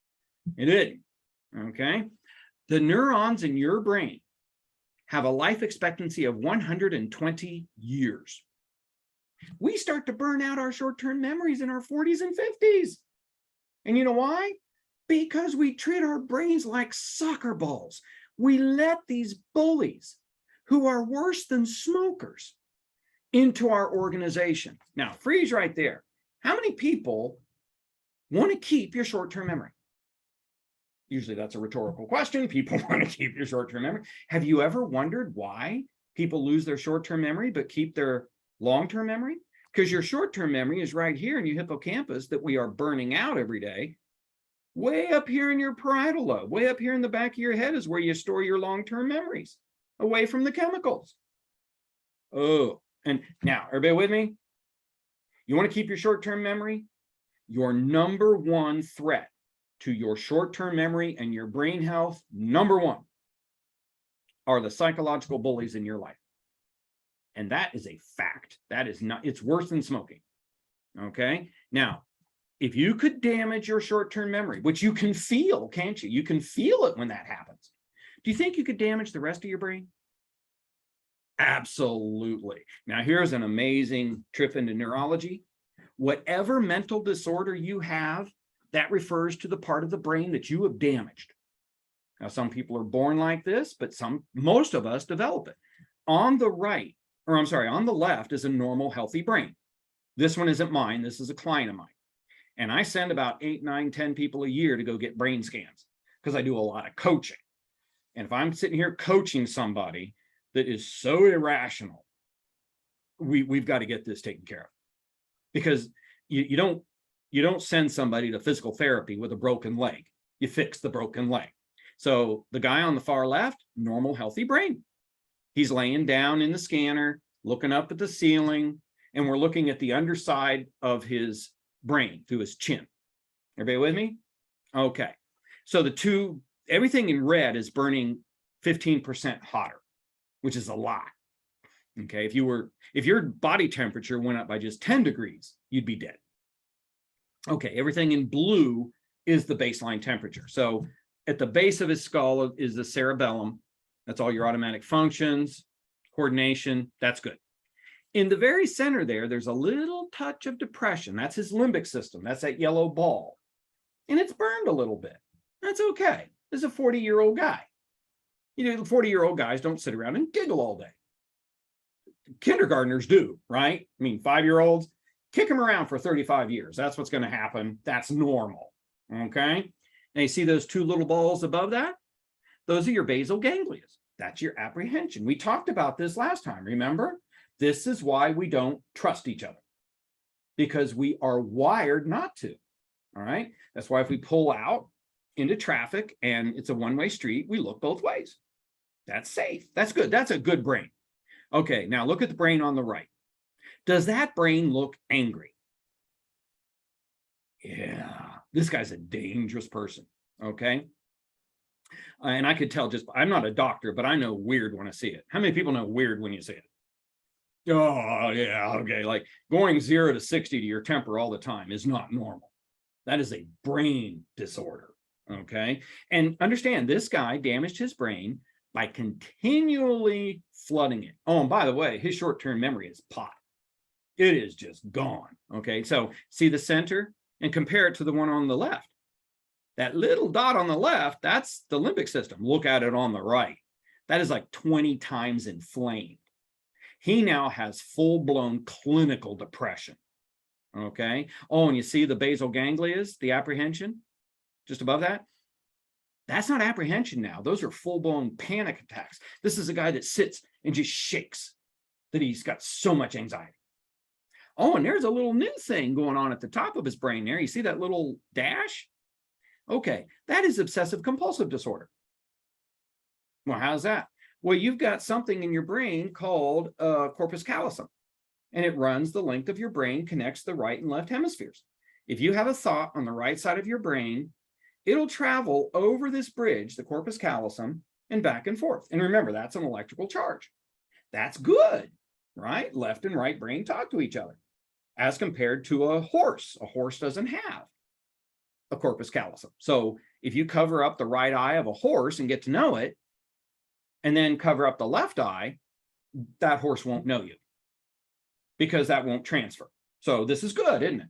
It isn't, okay? The neurons in your brain have a life expectancy of 120 years. We start to burn out our short-term memories in our 40s and 50s. And you know why? Because we treat our brains like soccer balls. We let these bullies, who are worse than smokers, into our organization. Now, freeze right there. How many people want to keep your short-term memory? Usually that's a rhetorical question. People want to keep your short-term memory. Have you ever wondered why people lose their short-term memory but keep their long-term memory? Because your short-term memory is right here in your hippocampus that we are burning out every day. Way up here in your parietal lobe, way up here in the back of your head is where you store your long-term memories, away from the chemicals. Oh, and now, everybody with me? You want to keep your short-term memory? Your number one threat to your short-term memory and your brain health, number one, are the psychological bullies in your life. And that is a fact. That is not, it's worse than smoking. Okay? Now, if you could damage your short-term memory, which you can feel, can't you? You can feel it when that happens. Do you think you could damage the rest of your brain? Absolutely. Now, here's an amazing trip into neurology. Whatever mental disorder you have, that refers to the part of the brain that you have damaged. Now, some people are born like this, but most of us develop it. On the right, or I'm sorry, on the left is a normal, healthy brain. This one isn't mine. This is a client of mine. And I send about 8, 9, 10 people a year to go get brain scans because I do a lot of coaching. And if I'm sitting here coaching somebody that is so irrational, we've got to get this taken care of. Because you don't send somebody to physical therapy with a broken leg. You fix the broken leg. So the guy on the far left, normal, healthy brain. He's laying down in the scanner, looking up at the ceiling, and we're looking at the underside of his brain through his chin. Everybody with me? Okay. So everything in red is burning 15% hotter, which is a lot. Okay. If your body temperature went up by just 10 degrees, you'd be dead. Okay, everything in blue is the baseline temperature. So at the base of his skull is the cerebellum. That's all your automatic functions, coordination, that's good. In the very center there, there's a little touch of depression. That's his limbic system. That's that yellow ball. And it's burned a little bit. That's okay. This is a 40-year-old guy. You know, 40-year-old guys don't sit around and giggle all day. Kindergartners do, right? I mean, 5-year-olds, kick them around for 35 years. That's what's going to happen. That's normal. Okay. And you see those two little balls above that? Those are your basal ganglia. That's your apprehension. We talked about this last time, remember? This is why we don't trust each other, because we are wired not to. All right. That's why if we pull out into traffic and it's a one-way street, we look both ways. That's safe. That's good. That's a good brain. Okay. Now look at the brain on the right. Does that brain look angry? Yeah, this guy's a dangerous person. Okay. And I could tell just, I'm not a doctor, but I know weird when I see it. How many people know weird when you see it? Oh, yeah. Okay. Like going 0 to 60 to your temper all the time is not normal. That is a brain disorder. Okay. And understand, this guy damaged his brain by continually flooding it. Oh, and by the way, his short-term memory is pot. It is just gone. Okay. So see the center and compare it to the one on the left. That little dot on the left, that's the limbic system. Look at it on the right. That is like 20 times inflamed. He now has full-blown clinical depression. Okay. Oh, and you see the basal ganglia, the apprehension, just above that? That's not apprehension now. Those are full-blown panic attacks. This is a guy that sits and just shakes, that he's got so much anxiety. Oh, and there's a little new thing going on at the top of his brain there. You see that little dash? Okay, that is obsessive compulsive disorder. Well, how's that? Well, you've got something in your brain called corpus callosum, and it runs the length of your brain, connects the right and left hemispheres. If you have a thought on the right side of your brain, it'll travel over this bridge, the corpus callosum, and back and forth. And remember, that's an electrical charge. That's good, right? Left and right brain talk to each other, as compared to a horse. A horse doesn't have a corpus callosum. So if you cover up the right eye of a horse and get to know it, and then cover up the left eye, that horse won't know you, because that won't transfer. So this is good, isn't it?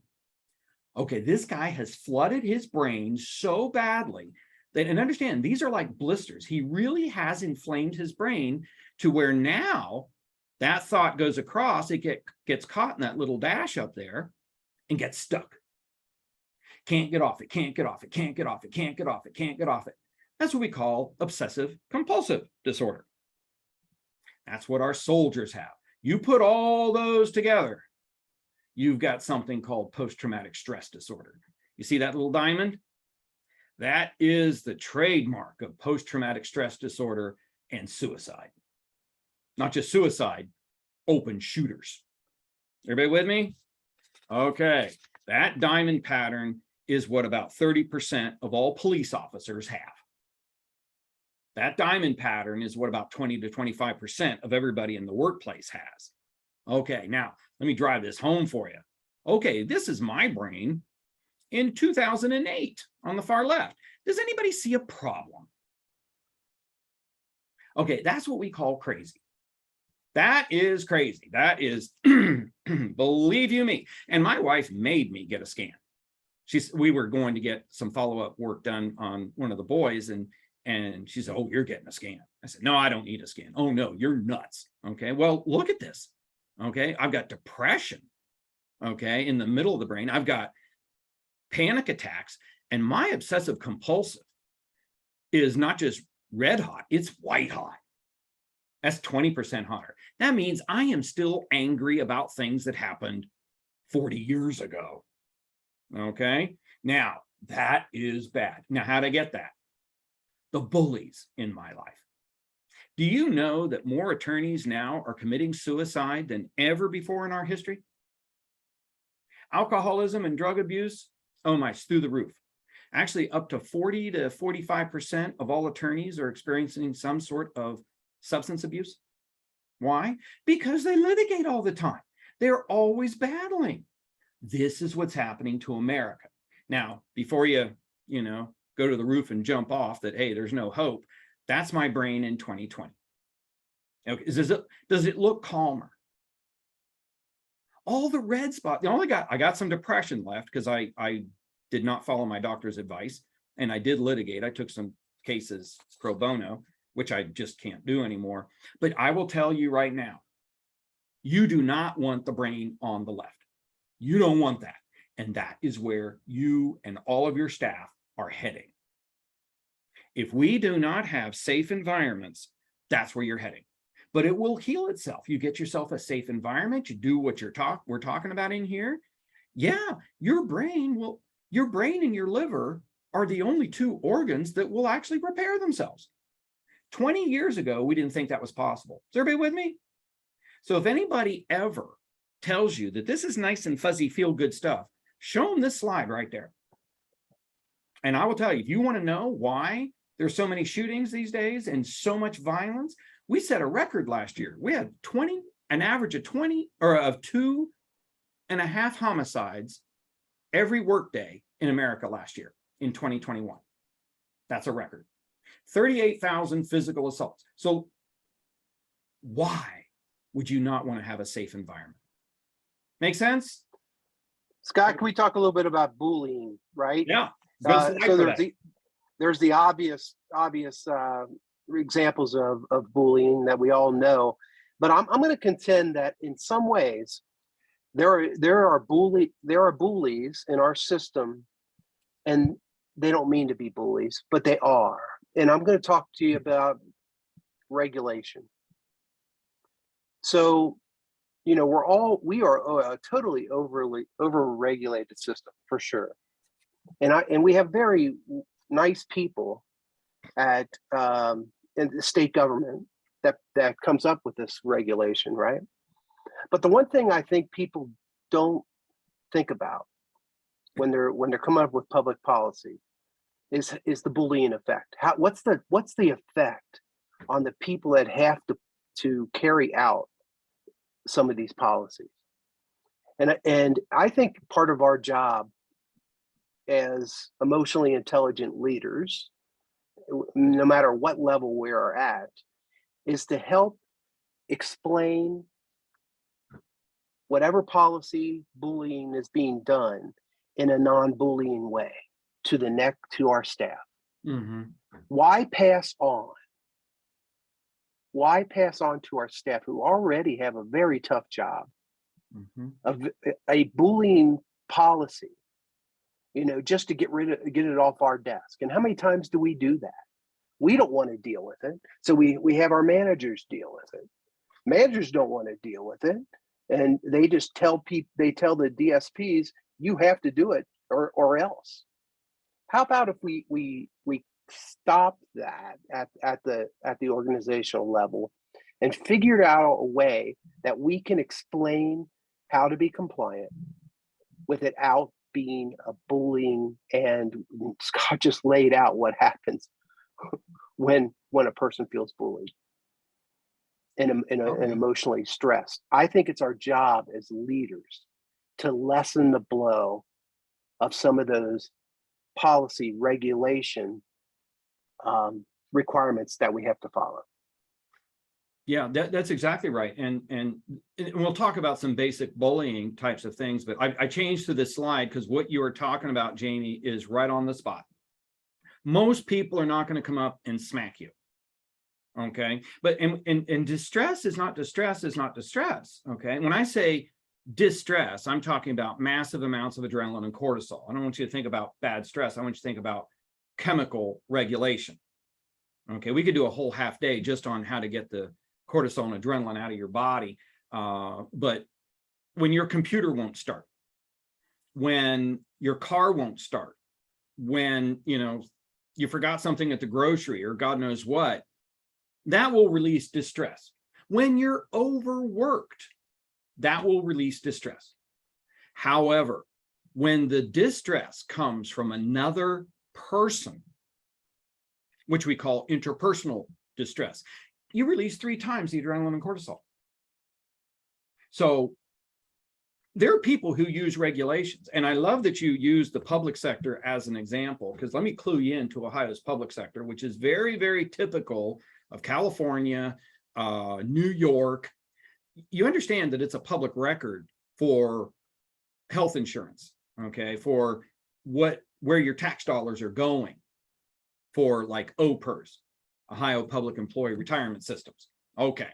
Okay, this guy has flooded his brain so badly that, and understand, these are like blisters. He really has inflamed his brain to where now that thought goes across, it gets caught in that little dash up there and gets stuck. Can't get off it, can't get off it, can't get off it, can't get off it, can't get off it. That's what we call obsessive compulsive disorder. That's what our soldiers have. You put all those together, you've got something called post-traumatic stress disorder. You see that little diamond? That is the trademark of post-traumatic stress disorder and suicide. Not just suicide, open shooters. Everybody with me? Okay, that diamond pattern is what about 30% of all police officers have. That diamond pattern is what about 20 to 25% of everybody in the workplace has. Okay, now let me drive this home for you. Okay, this is my brain in 2008 on the far left. Does anybody see a problem? Okay, that's what we call crazy. That is crazy. That is, believe you me. And my wife made me get a scan. We were going to get some follow-up work done on one of the boys, and she said, "Oh, you're getting a scan." I said, "No, I don't need a scan." "Oh no, you're nuts." Okay, well, look at this. Okay, I've got depression. Okay, in the middle of the brain, I've got panic attacks, and my obsessive compulsive is not just red hot, it's white hot. That's 20% hotter. That means I am still angry about things that happened 40 years ago. Okay, now that is bad. Now, how'd I get that? The bullies in my life. Do you know that more attorneys now are committing suicide than ever before in our history? Alcoholism and drug abuse, oh my, it's through the roof. Actually, up to 40 to 45% of all attorneys are experiencing some sort of substance abuse. Why? Because they litigate all the time. They're always battling. This is what's happening to America. Now, before you go to the roof and jump off that, hey, there's no hope, that's my brain in 2020. Okay, does it look calmer? All the red spots, I got some depression left because I did not follow my doctor's advice, and I did litigate. I took some cases pro bono, which I just can't do anymore. But I will tell you right now, you do not want the brain on the left. You don't want that. And that is where you and all of your staff are heading. If we do not have safe environments, that's where you're heading. But it will heal itself. You get yourself a safe environment, you do what we're talking about in here. Yeah, your brain and your liver are the only two organs that will actually repair themselves. 20 years ago, we didn't think that was possible. Is everybody with me? So if anybody ever tells you that this is nice and fuzzy, feel good stuff, show them this slide right there. And I will tell you, if you want to know why there's so many shootings these days and so much violence, we set a record last year. We had an average of 2.5 homicides every workday in America last year in 2021. That's a record. 38,000 physical assaults. So why would you not want to have a safe environment? Make sense? Scott, can we talk a little bit about bullying, right? Yeah. So there's the obvious examples of bullying that we all know, but I'm going to contend that in some ways there are bullies in our system, and they don't mean to be bullies, but they are. And I'm going to talk to you about regulation. So, we are a totally over-regulated system for sure, and we have very nice people at in the state government that comes up with this regulation, right? But the one thing I think people don't think about when they're coming up with public policy is the bullying effect. What's the effect on the people that have to carry out some of these policies? And I think part of our job as emotionally intelligent leaders, no matter what level we are at, is to help explain whatever policy bullying is being done in a non-bullying way to our staff. Mm-hmm. Why pass on to our staff who already have a very tough job of a bullying policy, just to get it off our desk? And how many times do we do that? We don't want to deal with it, so we have our managers deal with it. Managers don't want to deal with it, and they just tell the DSPs, you have to do it or else. How about if we stop that at the organizational level and figured out a way that we can explain how to be compliant without being a bullying? And Scott just laid out what happens when a person feels bullied and emotionally stressed. I think it's our job as leaders to lessen the blow of some of those policy regulation requirements that we have to follow. Yeah, that's exactly right. And we'll talk about some basic bullying types of things, but I changed to this slide because what you were talking about, Jamie, is right on the spot. Most people are not going to come up and smack you. Okay. But and distress is not distress. Okay. When I say distress, I'm talking about massive amounts of adrenaline and cortisol. I don't want you to think about bad stress. I want you to think about chemical regulation. Okay. We could do a whole half day just on how to get the cortisol and adrenaline out of your body. But when your computer won't start, when your car won't start, when, you forgot something at the grocery or God knows what, that will release distress. When you're overworked, that will release distress. However, when the distress comes from another person, which we call interpersonal distress, you release 3 times the adrenaline and cortisol. So there are people who use regulations, and I love that you use the public sector as an example, because let me clue you into Ohio's public sector, which is very, very typical of California, New York. You understand that it's a public record for health insurance, okay, for where your tax dollars are going for like OPRs, Ohio Public Employee Retirement Systems. Okay,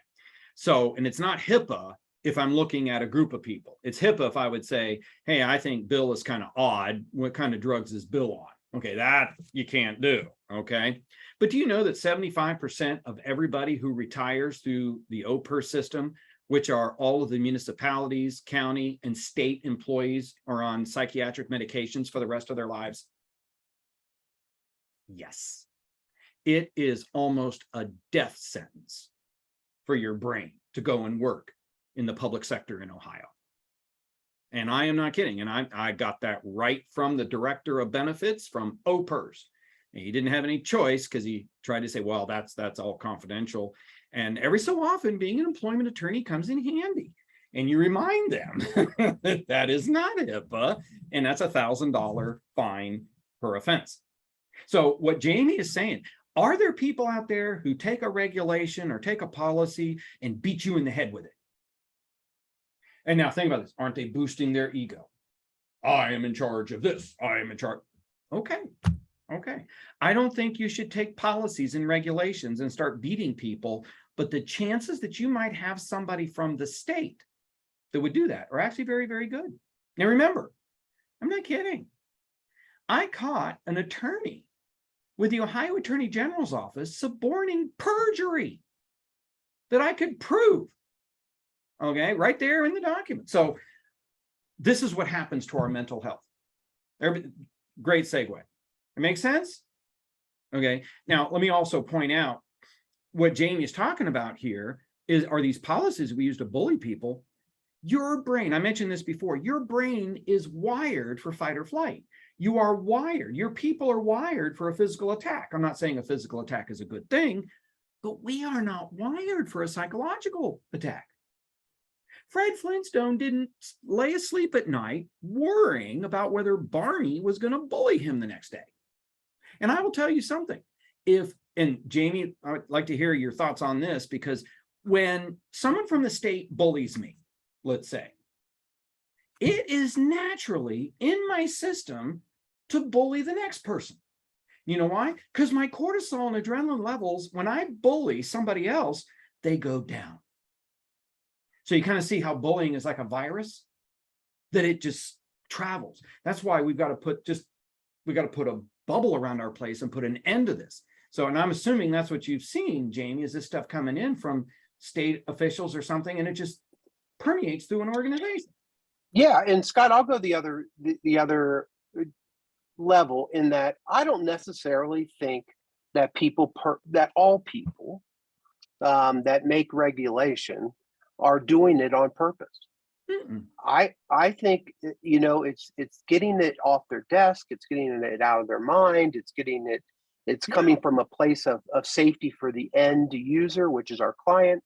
so, and it's not HIPAA if I'm looking at a group of people. It's HIPAA if I would say, hey, I think Bill is kind of odd. What kind of drugs is Bill on? Okay, that you can't do, okay? But do you know that 75% of everybody who retires through the OPR system, which are all of the municipalities, county, and state employees, are on psychiatric medications for the rest of their lives? Yes. It is almost a death sentence for your brain to go and work in the public sector in Ohio. And I am not kidding. And I got that right from the director of benefits from OPERS. And he didn't have any choice because he tried to say, well, that's all confidential. And every so often being an employment attorney comes in handy. And you remind them that that is not HIPAA, and that's a $1,000 fine per offense. So what Jamie is saying, are there people out there who take a regulation or take a policy and beat you in the head with it? And now think about this. Aren't they boosting their ego? I am in charge of this. I am in charge. Okay. Okay. I don't think you should take policies and regulations and start beating people, but the chances that you might have somebody from the state that would do that are actually very, very good. Now remember, I'm not kidding. I caught an attorney with the Ohio Attorney General's office suborning perjury that I could prove. Okay, right there in the document. So this is what happens to our mental health. Great segue. It makes sense? Okay, now let me also point out what Jamie is talking about here are these policies we use to bully people. Your brain, I mentioned this before, your brain is wired for fight or flight. You are wired, your people are wired for a physical attack. I'm not saying a physical attack is a good thing, but we are not wired for a psychological attack. Fred Flintstone didn't lay asleep at night worrying about whether Barney was going to bully him the next day. And I will tell you something, and Jamie, I would like to hear your thoughts on this, because when someone from the state bullies me, let's say, it is naturally in my system to bully the next person. You know why? Because my cortisol and adrenaline levels, when I bully somebody else, they go down. So you kind of see how bullying is like a virus, that it just travels. That's why we've got to put a bubble around our place and put an end to this. So, and I'm assuming that's what you've seen, Jamie, is this stuff coming in from state officials or something, and it just permeates through an organization. Yeah, and Scott, I'll go the other level in that I don't necessarily think that that all people that make regulation are doing it on purpose. Mm-mm. I think it's getting it off their desk, it's getting it out of their mind, it's coming from a place of safety for the end user, which is our client.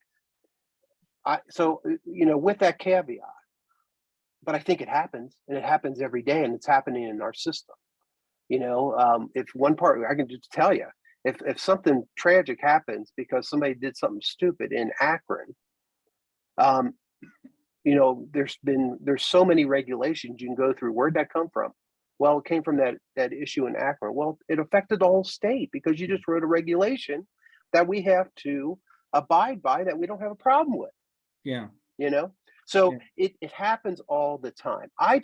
So with that caveat, but I think it happens, and it happens every day, and it's happening in our system. If one part, I can just tell you, if something tragic happens because somebody did something stupid in Akron, there's so many regulations you can go through. Where'd that come from? Well, it came from that issue in Akron. Well, it affected the whole state because you just wrote a regulation that we have to abide by, that we don't have a problem with. Yeah. So it happens all the time. I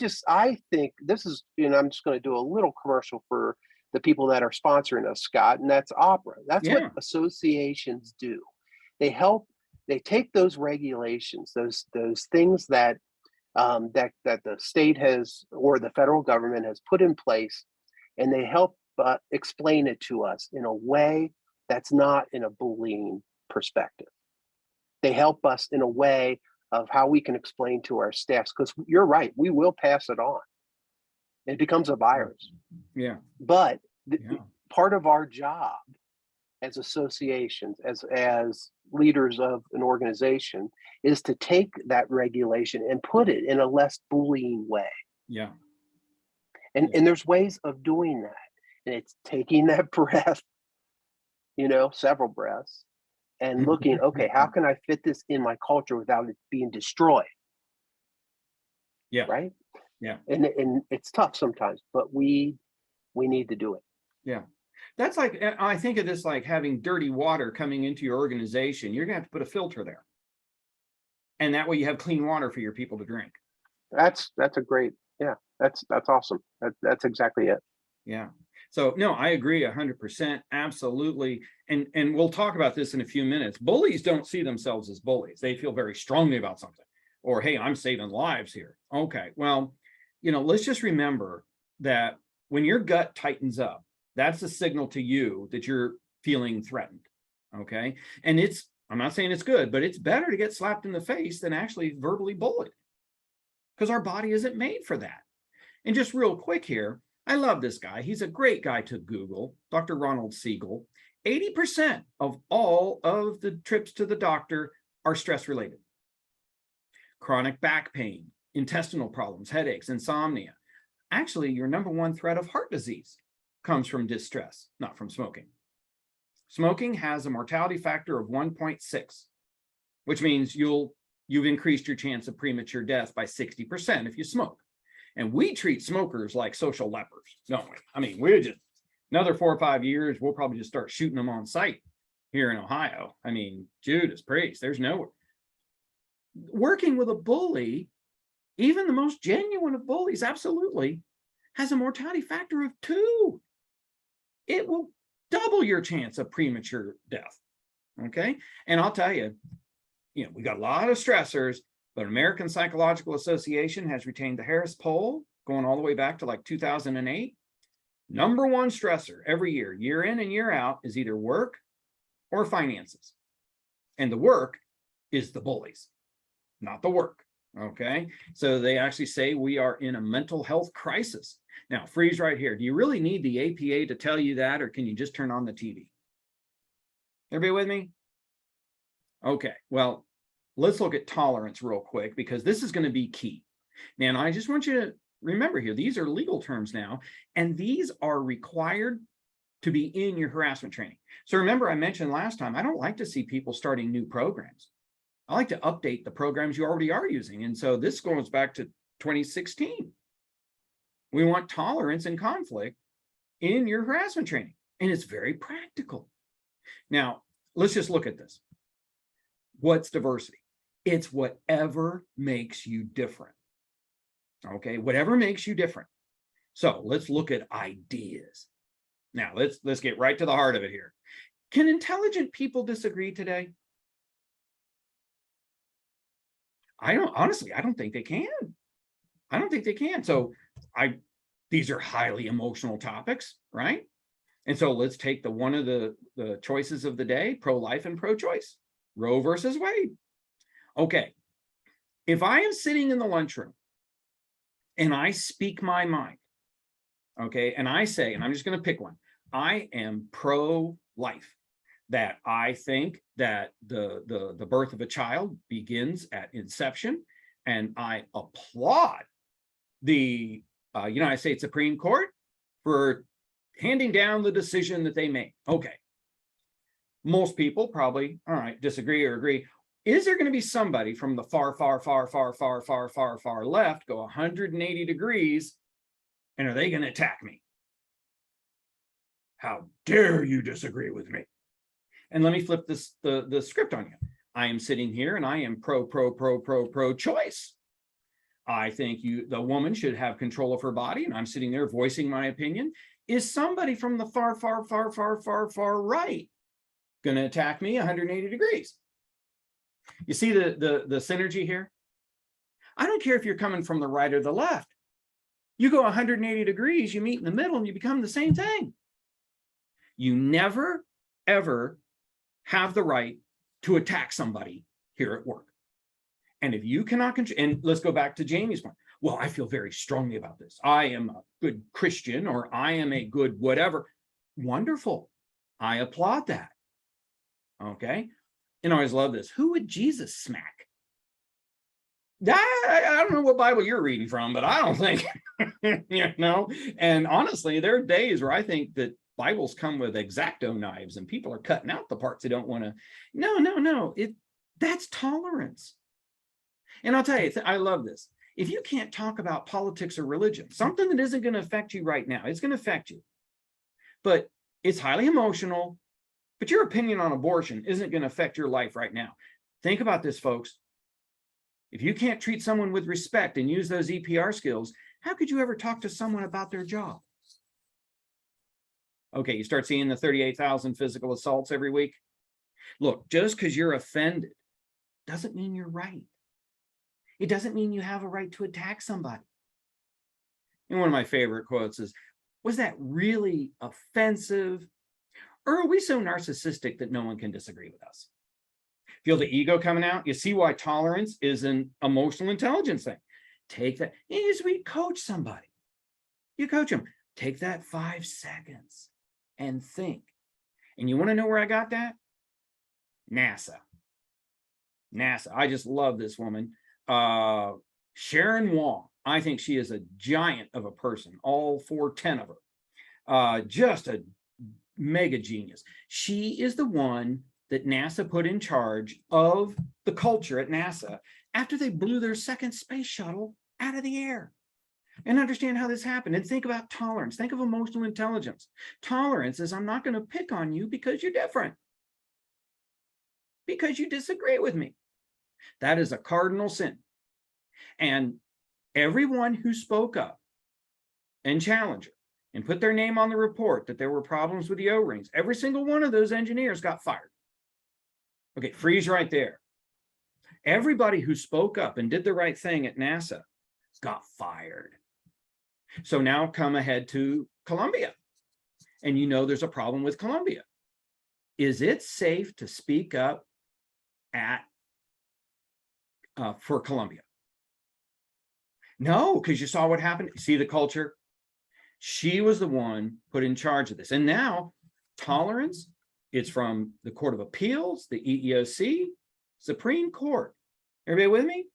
think this is, I'm just going to do a little commercial for the people that are sponsoring us, Scott, and that's Opra. That's what associations do. They take those regulations, those things that the state has, or the federal government has put in place, and they help explain it to us in a way that's not in a bullying perspective. They help us in a way of how we can explain to our staffs, because you're right, we will pass it on. It becomes a virus. Yeah. But part of our job as associations, as leaders of an organization, is to take that regulation and put it in a less bullying way. Yeah. And there's ways of doing that. And it's taking that breath, several breaths, and looking, okay, how can I fit this in my culture without it being destroyed? Yeah. Right. Yeah. And it's tough sometimes, but we need to do it. Yeah. That's like, I think of this like having dirty water coming into your organization. You're gonna have to put a filter there. And that way you have clean water for your people to drink. That's a great, yeah, that's awesome. That's exactly it. Yeah. So no, I agree 100%. Absolutely. And we'll talk about this in a few minutes. Bullies don't see themselves as bullies. They feel very strongly about something, or, hey, I'm saving lives here. Okay. Well, let's just remember that when your gut tightens up, that's a signal to you that you're feeling threatened. Okay. And I'm not saying it's good, but it's better to get slapped in the face than actually verbally bullied, because our body isn't made for that. And just real quick here, I love this guy. He's a great guy to Google, Dr. Ronald Siegel. 80% of all of the trips to the doctor are stress related. Chronic back pain, intestinal problems, headaches, insomnia. Actually, your number one threat of heart disease comes from distress, not from smoking. Smoking has a mortality factor of 1.6, which means you've increased your chance of premature death by 60% if you smoke. And we treat smokers like social lepers, don't we? I mean, we're just, another 4 or 5 years, we'll probably just start shooting them on sight here in Ohio. I mean, Judas Priest, there's nowhere. Working with a bully, even the most genuine of bullies, absolutely, has a mortality factor of 2. It will double your chance of premature death. Okay. And I'll tell you, we got a lot of stressors, but American Psychological Association has retained the Harris poll going all the way back to like 2008. Number one stressor every year in and year out, is either work or finances. And the work is the bullies, not the work. Okay. So they actually say we are in a mental health crisis. Now, freeze right here. Do you really need the APA to tell you that, or can you just turn on the TV? Everybody with me? Okay. Well, let's look at tolerance real quick, because this is going to be key. Now, and I just want you to remember here, these are legal terms now, and these are required to be in your harassment training. So remember, I mentioned last time, I don't like to see people starting new programs. I like to update the programs you already are using. And so this goes back to 2016. We want tolerance and conflict in your harassment training, and it's very practical. Now, let's just look at this. What's diversity? It's whatever makes you different. Okay, whatever makes you different. So let's look at ideas. Now, let's get right to the heart of it here. Can intelligent people disagree today? I don't think they can. I don't think they can. So these are highly emotional topics, right? And so let's take one of the choices of the day, pro-life and pro-choice, Roe versus Wade. Okay, if I am sitting in the lunchroom and I speak my mind, okay, and I say, and I'm just going to pick one, I am pro-life, that I think that the birth of a child begins at inception, and I applaud the United States Supreme Court for handing down the decision that they made. Okay. Most people probably, all right, disagree or agree. Is there going to be somebody from the far left go 180 degrees, and are they going to attack me? How dare you disagree with me? And let me flip the script on you. I am sitting here and I am pro-choice. I think the woman should have control of her body, and I'm sitting there voicing my opinion. Is somebody from the far right going to attack me 180 degrees? You see the synergy here? I don't care if you're coming from the right or the left. You go 180 degrees, you meet in the middle, and you become the same thing. You never, ever have the right to attack somebody here at work. And if you cannot control, and let's go back to Jamie's point. Well, I feel very strongly about this. I am a good Christian, or I am a good whatever. Wonderful. I applaud that. Okay. And I always love this. Who would Jesus smack? I don't know what Bible you're reading from, but I don't think, and honestly, there are days where I think that Bibles come with X-Acto knives and people are cutting out the parts they don't want to. No. That's tolerance. And I'll tell you, I love this. If you can't talk about politics or religion, something that isn't going to affect you right now, it's going to affect you. But it's highly emotional, but your opinion on abortion isn't going to affect your life right now. Think about this, folks. If you can't treat someone with respect and use those EPR skills, how could you ever talk to someone about their job? Okay, you start seeing the 38,000 physical assaults every week. Look, just because you're offended doesn't mean you're right. It doesn't mean you have a right to attack somebody. And one of my favorite quotes is, was that really offensive? Or are we so narcissistic that no one can disagree with us? Feel the ego coming out? You see why tolerance is an emotional intelligence thing. Take that. As we coach somebody, you coach them. Take that 5 seconds and think. And you want to know where I got that? NASA. I just love this woman. Sharon Wong. I think she is a giant of a person, all 410 of her. Just a mega genius. She is the one that NASA put in charge of the culture at NASA after they blew their second space shuttle out of the air. And understand how this happened. And think about tolerance. Think of emotional intelligence. Tolerance is, I'm not going to pick on you because you're different, because you disagree with me. That is a cardinal sin. And everyone who spoke up and challenged her and put their name on the report that there were problems with the O-rings, every single one of those engineers got fired. Okay, freeze right there. Everybody who spoke up and did the right thing at NASA got fired. So now come ahead to Columbia. And you know there's a problem with Columbia. Is it safe to speak up for Columbia? No, because you saw what happened. See the culture? She was the one put in charge of this. And now tolerance, it's from the Court of Appeals, the EEOC, Supreme Court. Everybody with me?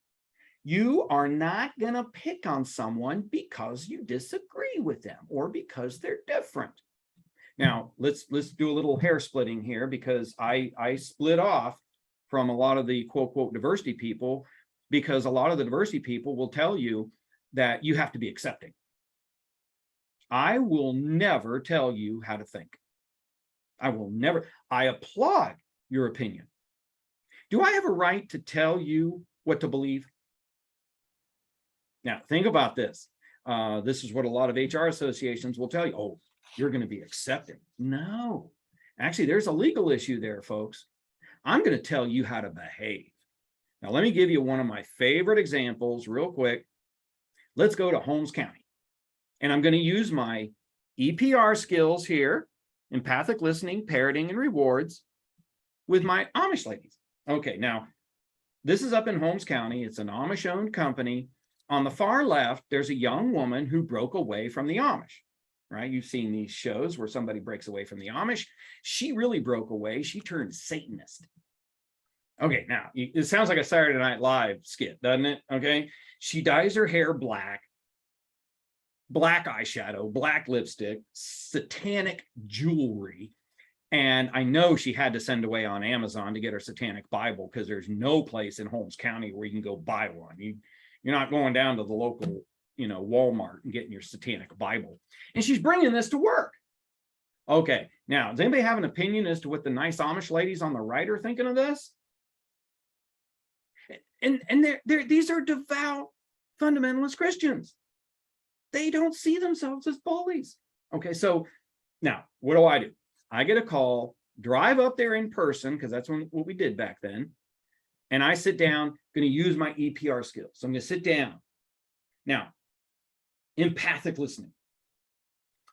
You are not going to pick on someone because you disagree with them or because they're different. Now, let's do a little hair splitting here, because I split off from a lot of the quote, quote, diversity people, because a lot of the diversity people will tell you that you have to be accepting. I will never tell you how to think. I applaud your opinion. Do I have a right to tell you what to believe? Now, think about this. This is what a lot of HR associations will tell you. Oh, you're going to be accepting. No, actually, there's a legal issue there, folks. I'm going to tell you how to behave. Now, let me give you one of my favorite examples real quick. Let's go to Holmes County. And I'm going to use my EPR skills here, empathic listening, parroting, and rewards, with my Amish ladies. Okay, now, this is up in Holmes County. It's an Amish-owned company. On the far left, there's a young woman who broke away from the Amish, right? You've seen these shows where somebody breaks away from the Amish. She really broke away. She turned Satanist. Okay, now, it sounds like a Saturday Night Live skit, doesn't it? Okay, she dyes her hair black eyeshadow, black lipstick, satanic jewelry. And I know she had to send away on Amazon to get her satanic Bible, because there's no place in Holmes County where you can go buy one. You're not going down to the local, Walmart and getting your satanic Bible. And she's bringing this to work. Okay, now, does anybody have an opinion as to what the nice Amish ladies on the right are thinking of this? And these are devout fundamentalist Christians. They don't see themselves as bullies. Okay, so now what do? I get a call, drive up there in person, because that's what we did back then. And I sit down, going to use my EPR skills. So I'm going to sit down. Now, empathic listening.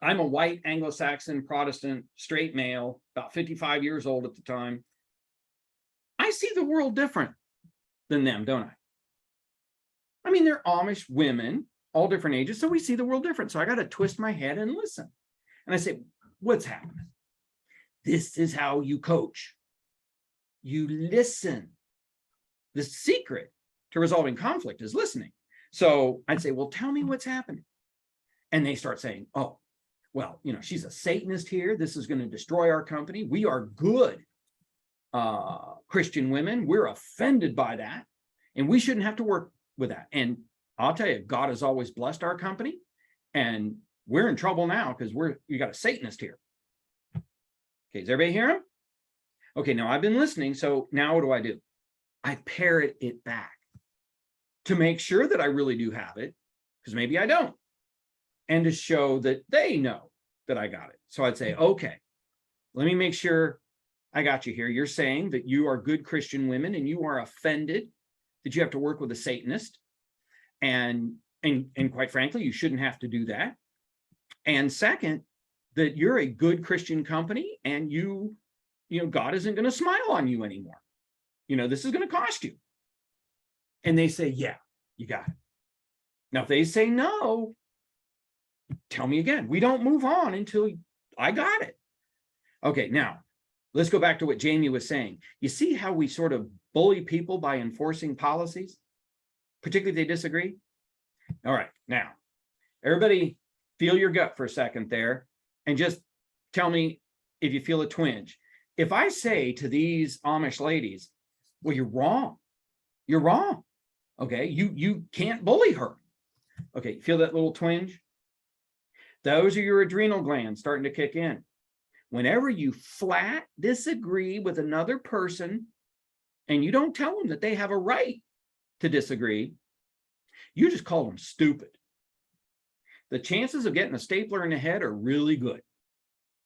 I'm a white Anglo-Saxon Protestant straight male, about 55 years old at the time. I see the world different than them, don't I? I mean, they're Amish women, all different ages, so we see the world different. So I got to twist my head and listen. And I say, what's happening? This is how you coach. You listen. The secret to resolving conflict is listening. So I'd say, well, tell me what's happening. And they start saying, oh, well, she's a Satanist here. This is going to destroy our company. We are good Christian women. We're offended by that. And we shouldn't have to work with that. And I'll tell you, God has always blessed our company. And we're in trouble now because we got a Satanist here. Okay, does everybody hear him? Okay, now I've been listening. So now what do? I parrot it back to make sure that I really do have it, because maybe I don't. And to show that they know that I got it. So I'd say, okay, let me make sure I got you here. You're saying that you are good Christian women and you are offended that you have to work with a Satanist. And quite frankly, you shouldn't have to do that. And second, that you're a good Christian company and God isn't going to smile on you anymore. This is going to cost you. And they say, yeah, you got it. Now, if they say no, tell me again. We don't move on until I got it. Okay, now let's go back to what Jamie was saying. You see how we sort of bully people by enforcing policies, particularly if they disagree? All right, now, everybody feel your gut for a second there and just tell me if you feel a twinge. If I say to these Amish ladies, well, you're wrong. You're wrong. Okay, you can't bully her. Okay, feel that little twinge? Those are your adrenal glands starting to kick in. Whenever you flat disagree with another person and you don't tell them that they have a right to disagree, you just call them stupid. The chances of getting a stapler in the head are really good.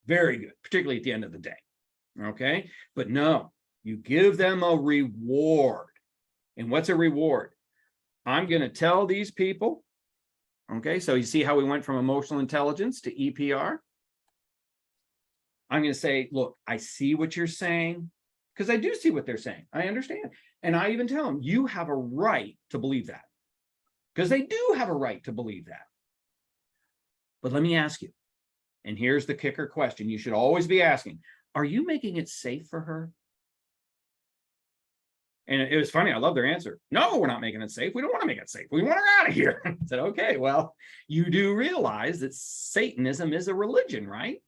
Very good, particularly at the end of the day. Okay, but no, you give them a reward. And what's a reward? I'm going to tell these people. Okay, so you see how we went from emotional intelligence to EPR? I'm going to say, look, I see what you're saying, because I do see what they're saying. I understand. And I even tell them, you have a right to believe that, because they do have a right to believe that. But let me ask you, and here's the kicker question you should always be asking, are you making it safe for her? And it was funny. I love their answer. No, we're not making it safe. We don't want to make it safe. We want her out of here. I said, okay, well, you do realize that Satanism is a religion, right?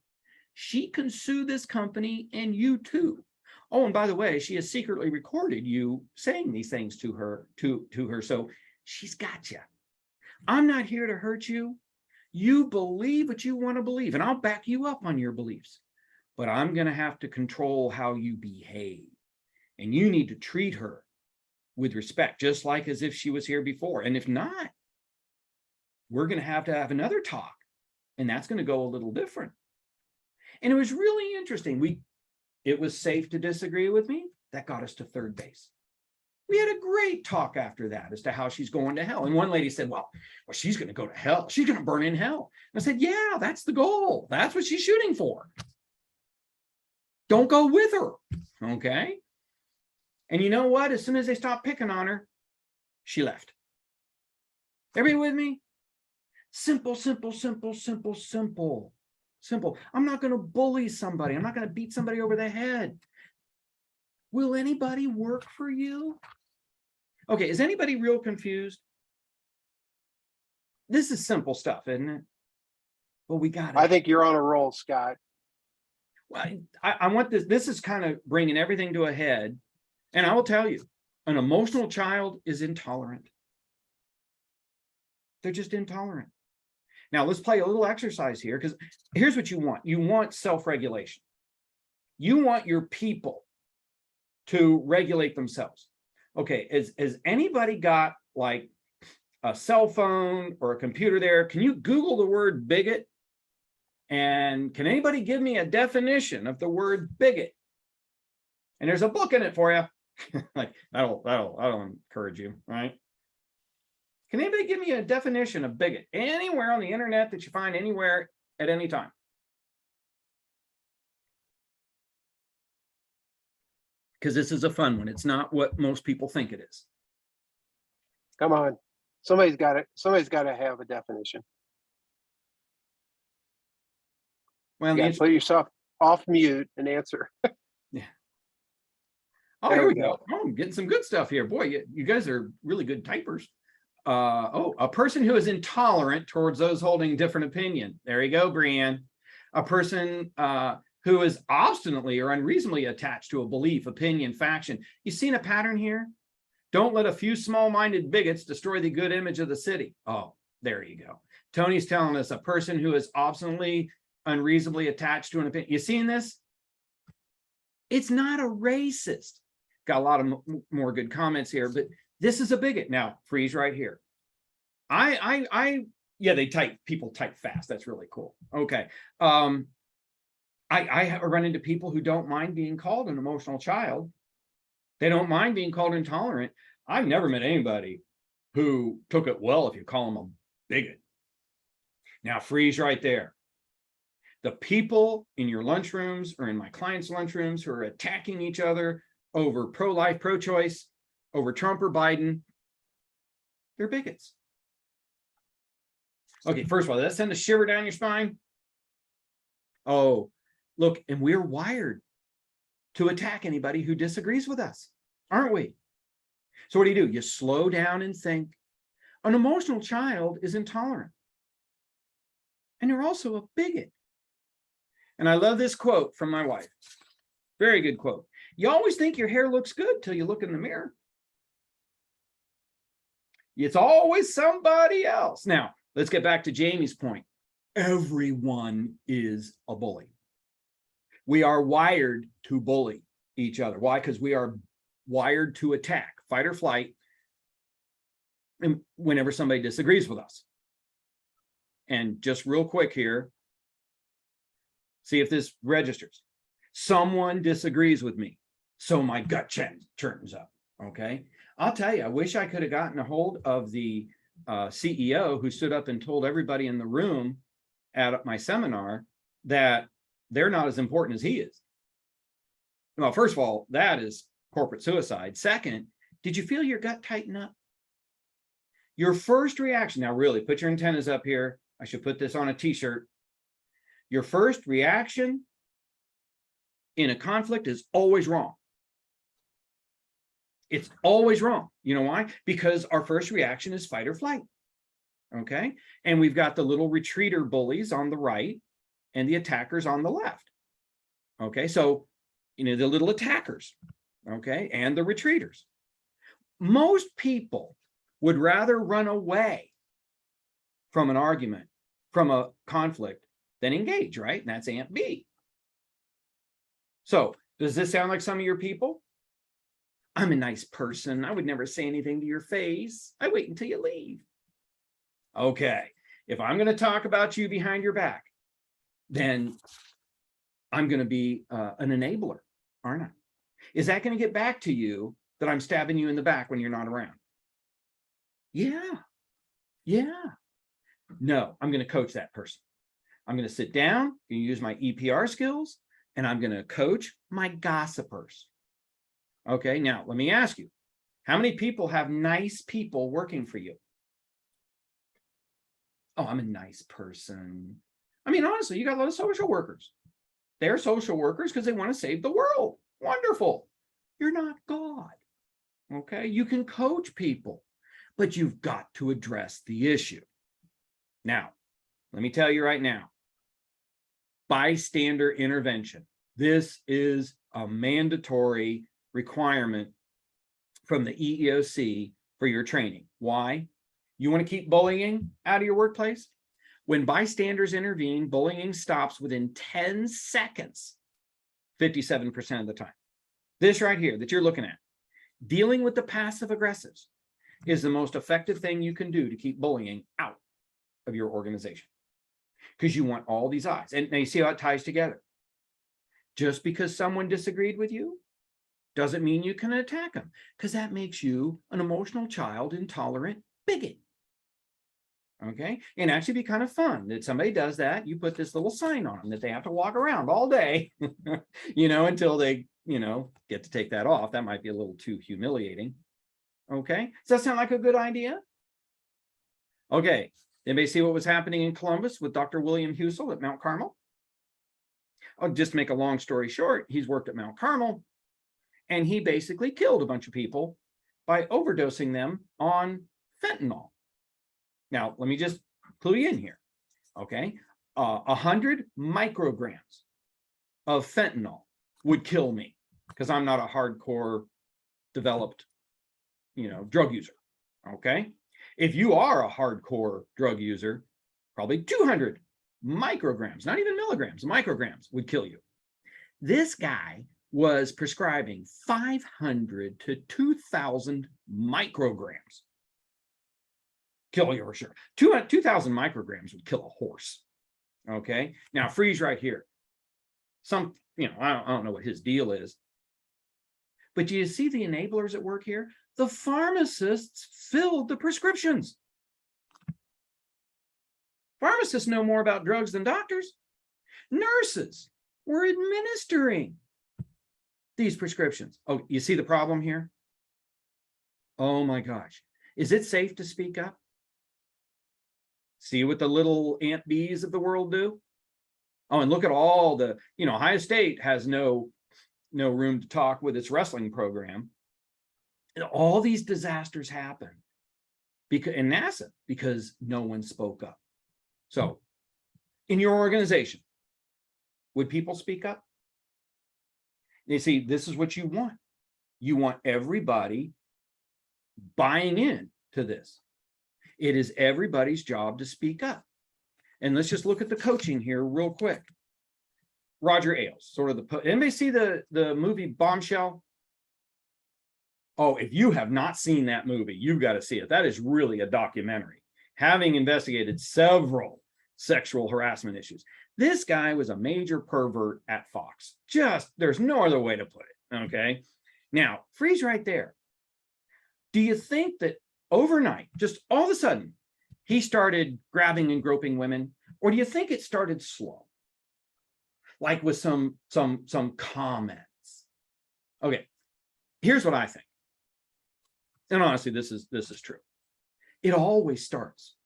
She can sue this company and you too. Oh, and by the way, she has secretly recorded you saying these things to her. So she's got you. I'm not here to hurt you. You believe what you want to believe, and I'll back you up on your beliefs. But I'm going to have to control how you behave. And you need to treat her with respect, just like as if she was here before. And if not, we're going to have another talk. And that's going to go a little different. And it was really interesting. It was safe to disagree with me. That got us to third base. We had a great talk after that as to how she's going to hell. And one lady said, well, she's going to go to hell. She's going to burn in hell. And I said, yeah, that's the goal. That's what she's shooting for. Don't go with her. Okay. And you know what? As soon as they stopped picking on her, she left. Everybody with me? Simple, simple, simple, simple, simple, simple. I'm not going to bully somebody. I'm not going to beat somebody over the head. Will anybody work for you? Okay, is anybody real confused? This is simple stuff, isn't it? Well, we got it. I think you're on a roll, Scott. Well, I want this. This is kind of bringing everything to a head. And I will tell you, an emotional child is intolerant. They're just intolerant. Now, let's play a little exercise here, because here's what you want. You want self-regulation. You want your people to regulate themselves. Okay, has anybody got like a cell phone or a computer there? Can you Google the word bigot? And can anybody give me a definition of the word bigot? And there's a book in it for you. Like that'll encourage you, right? Can anybody give me a definition of bigot anywhere on the internet that you find anywhere at any time? Because this is a fun one. It's not what most people think it is. Come on. Somebody's got it. Somebody's got to have a definition. Well, You got to put yourself off mute and answer. Yeah. Oh, There here we we go. go. Oh, I'm getting some good stuff here. Boy, you guys are really good typers. A person who is intolerant towards those holding different opinion. There you go, Brianne. A person who is obstinately or unreasonably attached to a belief, opinion, faction. You seen a pattern here? Don't let a few small-minded bigots destroy the good image of the city. Oh, there you go. Tony's telling us a person who is obstinately, unreasonably attached to an opinion. You seen this? It's not a racist. Got a lot of more good comments here, but this is a bigot. Now, freeze right here. Yeah, people type fast. That's really cool. Okay. I run into people who don't mind being called an emotional child. They don't mind being called intolerant. I've never met anybody who took it well if you call them a bigot. Now, freeze right there. The people in your lunchrooms or in my clients' lunchrooms who are attacking each other over pro-life, pro-choice, over Trump or Biden, they're bigots. Okay, first of all, does that send a shiver down your spine? Oh, look, and we're wired to attack anybody who disagrees with us, aren't we? So what do? You slow down and think. An emotional child is intolerant. And you're also a bigot. And I love this quote from my wife. Very good quote. You always think your hair looks good till you look in the mirror. It's always somebody else. Now, let's get back to Jamie's point. Everyone is a bully. We are wired to bully each other. Why? Because we are wired to attack, fight or flight, and whenever somebody disagrees with us. And just real quick here, see if this registers. Someone disagrees with me, so my gut turns up, okay? I'll tell you, I wish I could have gotten a hold of the CEO who stood up and told everybody in the room at my seminar that they're not as important as he is. Well, first of all, that is corporate suicide. Second, did you feel your gut tighten up? Your first reaction, now really put your antennas up here. I should put this on a t-shirt. Your first reaction in a conflict is always wrong. It's always wrong. You know why? Because our first reaction is fight or flight. Okay. And we've got the little retreater bullies on the right and the attackers on the left. Okay. So, the little attackers, okay, and the retreaters. Most people would rather run away from an argument, from a conflict, than engage, right? And that's Aunt B. So does this sound like some of your people? I'm a nice person. I would never say anything to your face. I wait until you leave. Okay. If I'm going to talk about you behind your back, then I'm going to be an enabler, aren't I? Is that going to get back to you that I'm stabbing you in the back when you're not around? Yeah. No, I'm going to coach that person. I'm going to sit down and use my EPR skills, and I'm going to coach my gossipers. Okay, now let me ask you, how many people have nice people working for you? Oh, I'm a nice person. I mean, honestly, you got a lot of social workers. They're social workers because they want to save the world. Wonderful. You're not God. Okay, you can coach people, but you've got to address the issue. Now, let me tell you right now, bystander intervention. This is a mandatory requirement from the EEOC for your training. Why? You want to keep bullying out of your workplace? When bystanders intervene, bullying stops within 10 seconds, 57% of the time. This right here that you're looking at, dealing with the passive aggressives, is the most effective thing you can do to keep bullying out of your organization. Because you want all these eyes. And now you see how it ties together. Just because someone disagreed with you doesn't mean you can attack them, because that makes you an emotional child, intolerant bigot. Okay, and actually be kind of fun that somebody does that. You put this little sign on them that they have to walk around all day, until they, get to take that off. That might be a little too humiliating. Okay, does that sound like a good idea? Okay, anybody see what was happening in Columbus with Dr. William Husel at Mount Carmel? I'll just make a long story short. He's worked at Mount Carmel, and he basically killed a bunch of people by overdosing them on fentanyl. Now, let me just clue you in here, okay? 100 micrograms of fentanyl would kill me because I'm not a hardcore developed, drug user, okay? If you are a hardcore drug user, probably 200 micrograms, not even milligrams, micrograms would kill you. This guy was prescribing 500 to 2,000 micrograms. Kill you for sure. 2,000 micrograms would kill a horse. Okay. Now freeze right here. I don't know what his deal is. But do you see the enablers at work here? The pharmacists filled the prescriptions. Pharmacists know more about drugs than doctors. Nurses were administering these prescriptions. Oh, you see the problem here? Oh my gosh. Is it safe to speak up? See what the little Aunt Bees of the world do? Oh, and look at all the, Ohio State has no room to talk with its wrestling program. And all these disasters happen in NASA because no one spoke up. So in your organization, would people speak up? You see, this is what you want. You want everybody buying in to this. It is everybody's job to speak up. And let's just look at the coaching here real quick. Roger Ailes, sort of anybody see the movie Bombshell? Oh, if you have not seen that movie, you've got to see it. That is really a documentary, having investigated several sexual harassment issues. This guy was a major pervert at Fox. There's no other way to put it, okay? Now, freeze right there. Do you think that overnight, just all of a sudden, he started grabbing and groping women? Or do you think it started slow? Like with some comments? Okay, here's what I think. And honestly, this is true. It always starts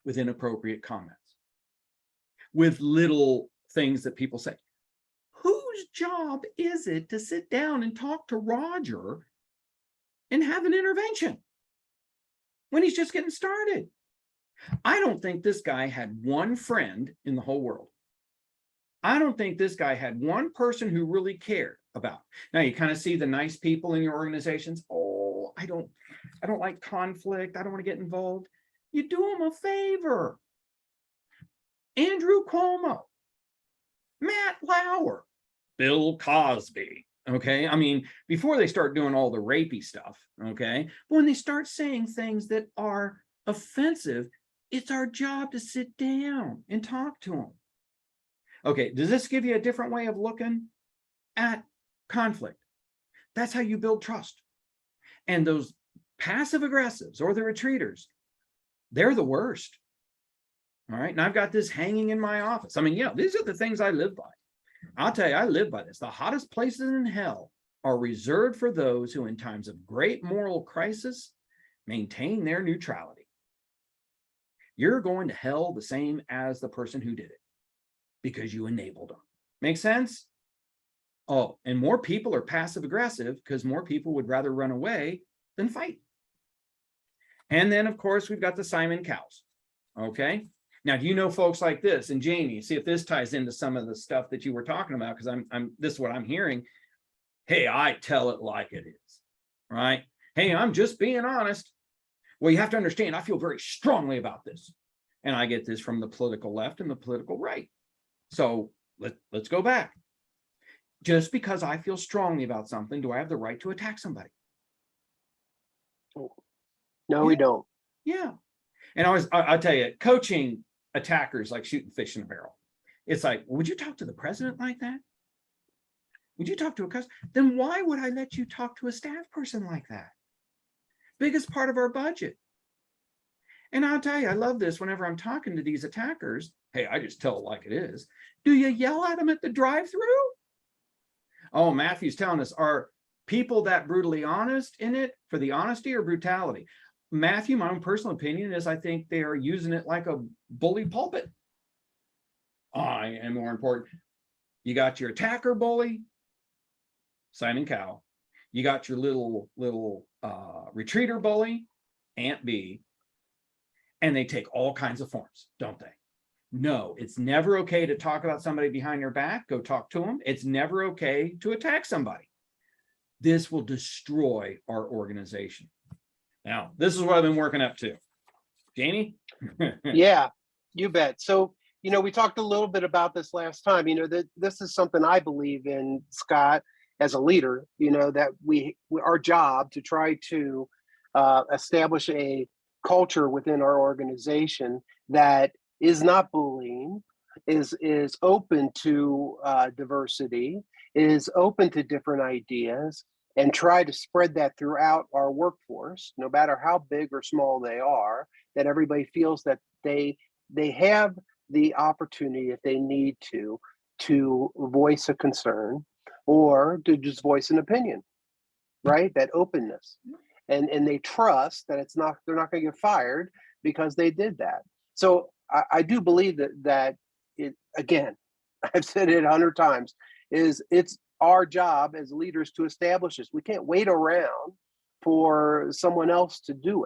with inappropriate comments, with little things that people say. Whose job is it to sit down and talk to Roger and have an intervention when he's just getting started? I don't think this guy had one friend in the whole world. I don't think this guy had one person who really cared about. Now you kind of see the nice people in your organizations. Oh, I don't like conflict. I don't want to get involved. You do them a favor. Andrew Cuomo, Matt Lauer, Bill Cosby. Okay. I mean, before they start doing all the rapey stuff. Okay. But when they start saying things that are offensive, it's our job to sit down and talk to them. Okay. Does this give you a different way of looking at conflict? That's how you build trust. And those passive aggressives or the retreaters, they're the worst. All right. And I've got this hanging in my office. I mean, these are the things I live by. I'll tell you, I live by this. The hottest places in hell are reserved for those who, in times of great moral crisis, maintain their neutrality. You're going to hell the same as the person who did it because you enabled them. Make sense? Oh, and more people are passive aggressive because more people would rather run away than fight. And then, of course, we've got the Simon Cowells. Okay. Now, do you know folks like this? And Jamie, see if this ties into some of the stuff that you were talking about, because this is what I'm hearing. Hey, I tell it like it is, right? Hey, I'm just being honest. Well, you have to understand, I feel very strongly about this. And I get this from the political left and the political right. So let's go back. Just because I feel strongly about something, do I have the right to attack somebody? No, we don't. Yeah. And I'll tell you, coaching attackers like shooting fish in a barrel. It's like, would you talk to the president like that? Would you talk to a customer? Then why would I let you talk to a staff person like that? Biggest part of our budget. And I'll tell you, I love this whenever I'm talking to these attackers. Hey, I just tell it like it is. Do you yell at them at the drive-through? Oh, Matthew's telling us, are people that brutally honest in it for the honesty or brutality? Matthew, my own personal opinion is I think they are using it like a bully pulpit. I am more important. You got your attacker bully, Simon Cowell. You got your little retreater bully, Aunt B, and they take all kinds of forms, don't they? No, it's never okay to talk about somebody behind your back. Go talk to them. It's never okay to attack somebody. This will destroy our organization. Now, this is what I've been working up to. Jamie? Yeah, you bet. So, we talked a little bit about this last time. That this is something I believe in, Scott, as a leader. That our job to try to establish a culture within our organization that is not bullying, is open to diversity, is open to different ideas, and try to spread that throughout our workforce, no matter how big or small they are, that everybody feels that they have the opportunity, if they need to voice a concern or to just voice an opinion, right? That openness. And they trust that they're not going to get fired because they did that. So I do believe that it, again, I've said it 100 times, it's our job as leaders to establish this. We can't wait around for someone else to do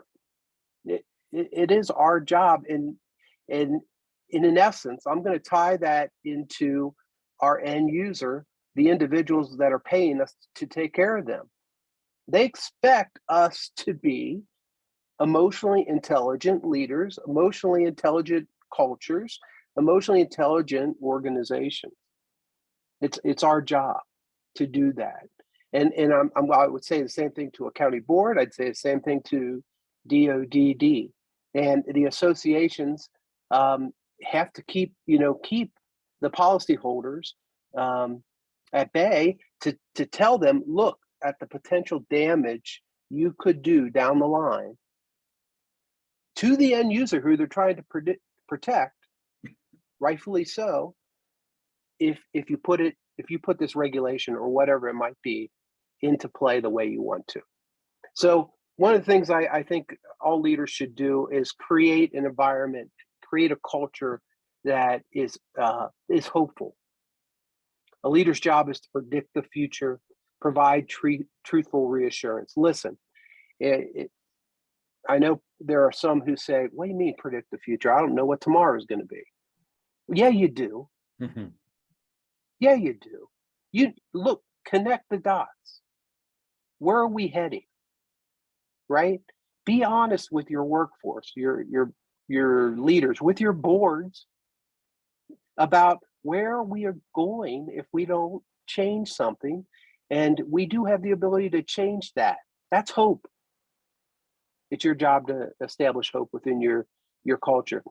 it. It is our job. And in essence, I'm going to tie that into our end user, the individuals that are paying us to take care of them. They expect us to be emotionally intelligent leaders, emotionally intelligent cultures, emotionally intelligent organizations. It's our job to do that. And I would say the same thing to a county board. I'd say the same thing to DODD. And the associations have to keep the policyholders at bay to tell them, look at the potential damage you could do down the line to the end user who they're trying to protect, rightfully so, if you put this regulation or whatever it might be into play the way you want to. So one of the things I think all leaders should do is create an environment, create a culture that is hopeful. A leader's job is to predict the future, provide truthful reassurance. Listen, I know there are some who say, what do you mean predict the future? I don't know what tomorrow is going to be. Yeah, you do. Mm-hmm. Yeah, you do. You look, connect the dots. Where are we heading? Right? Be honest with your workforce, your leaders, with your boards about where we are going if we don't change something. And we do have the ability to change that. That's hope. It's your job to establish hope within your culture.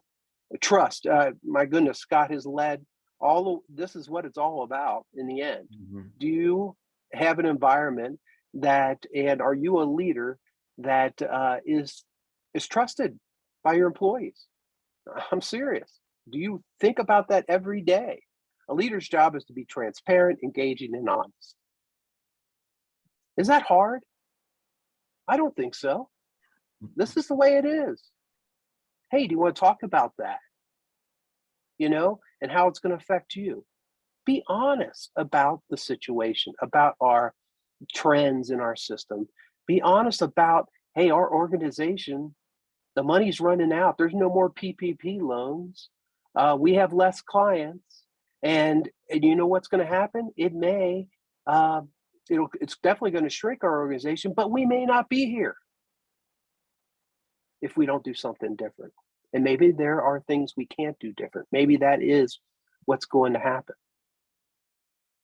Trust. My goodness, Scott has led this is what it's all about in the end. Mm-hmm. Do you have an environment and are you a leader that is trusted by your employees? I'm serious. Do you think about that every day? A leader's job is to be transparent, engaging, and honest. Is that hard? I don't think so. This is the way it is. Hey, do you want to talk about that? And how it's going to affect you. Be honest about the situation, about our trends in our system. Be honest about, hey, our organization, the money's running out. There's no more PPP loans. We have less clients. And you know what's going to happen? It may, it's definitely going to shrink our organization, but we may not be here if we don't do something different. And maybe there are things we can't do different. Maybe that is what's going to happen.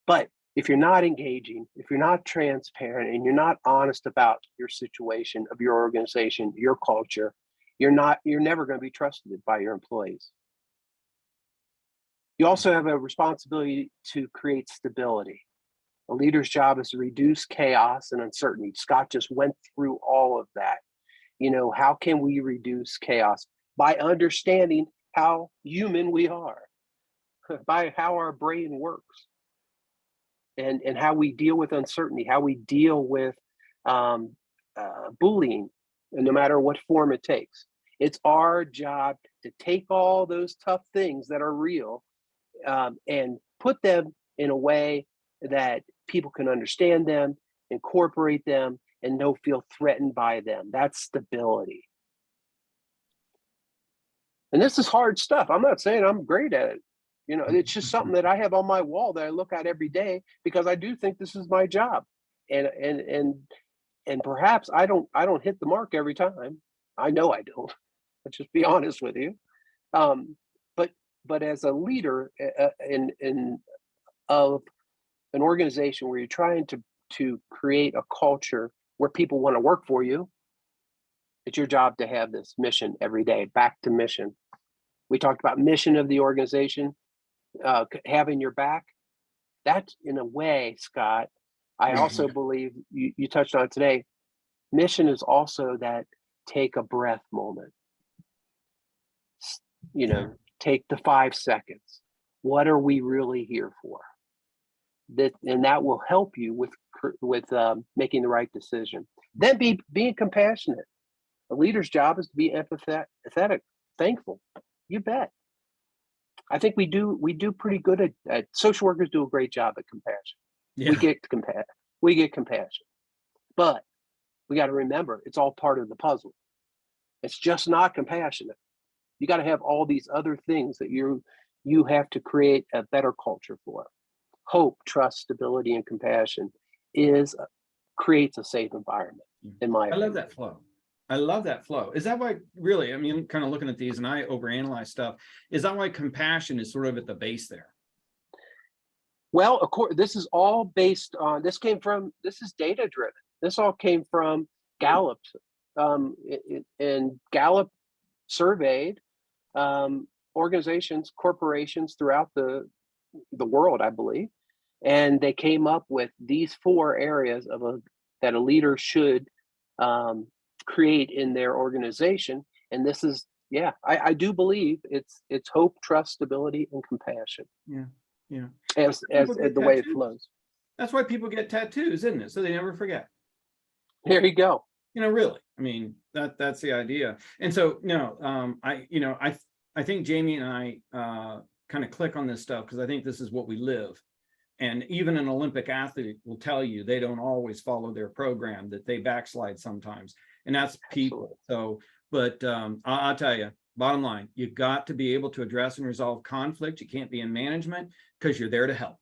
But if you're not engaging, if you're not transparent, and you're not honest about your situation of your organization, your culture, you're never going to be trusted by your employees. You also have a responsibility to create stability. A leader's job is to reduce chaos and uncertainty. Scott just went through all of that. How can we reduce chaos? By understanding how human we are, by how our brain works, and how we deal with uncertainty, how we deal with bullying, and no matter what form it takes. It's our job to take all those tough things that are real and put them in a way that people can understand them, incorporate them, and don't feel threatened by them. That's stability. And this is hard stuff. I'm not saying I'm great at it. It's just something that I have on my wall that I look at every day because I do think this is my job. And perhaps I don't hit the mark every time. I know I don't. Let's just be honest with you. But as a leader in of an organization where you're trying to create a culture where people want to work for you, it's your job to have this mission every day. Back to mission. We talked about mission of the organization, having your back. That's in a way, Scott. I also believe you touched on it today. Mission is also that take a breath moment. Take the 5 seconds. What are we really here for? And that will help you with making the right decision. Then being compassionate. A leader's job is to be empathetic, thankful. You bet. I think we do pretty good at social workers do a great job at compassion. Yeah. We get compassion. But we got to remember it's all part of the puzzle. It's just not compassionate. You got to have all these other things that you have to create a better culture for. Hope, trust, stability, and compassion creates a safe environment, in my opinion. I love that flow. I love that flow. Is that why, really, I mean, kind of looking at these and I overanalyze stuff, is that why compassion is sort of at the base there? Well, of course, this is all based on, this is data driven. This all came from Gallup. And Gallup surveyed organizations, corporations throughout the world, I believe. And they came up with these 4 areas that a leader should create in their organization. And this is, I do believe it's hope, trust, stability, and compassion. Yeah. As the way it flows. That's why people get tattoos, isn't it? So they never forget. There you go. Really, I mean, that's the idea. And so, I think Jamie and I kind of click on this stuff because I think this is what we live. And even an Olympic athlete will tell you they don't always follow their program, that they backslide sometimes. And that's people. So, but I'll tell you, bottom line, you got to be able to address and resolve conflict. You can't be in management because you're there to help.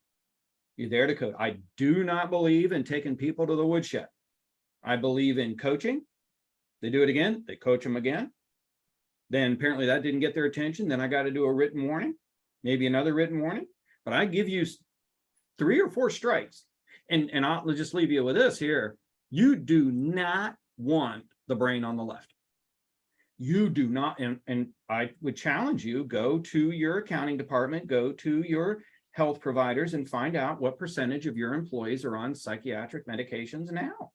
You're there to coach. I do not believe in taking people to the woodshed. I believe in coaching. They do it again, they coach them again. Then apparently that didn't get their attention. Then I got to do a written warning, maybe another written warning. But I give you 3 or 4 strikes. And I'll just leave you with this here. You do not want the brain on the left. You do not, and I would challenge you, go to your accounting department, go to your health providers and find out what percentage of your employees are on psychiatric medications now.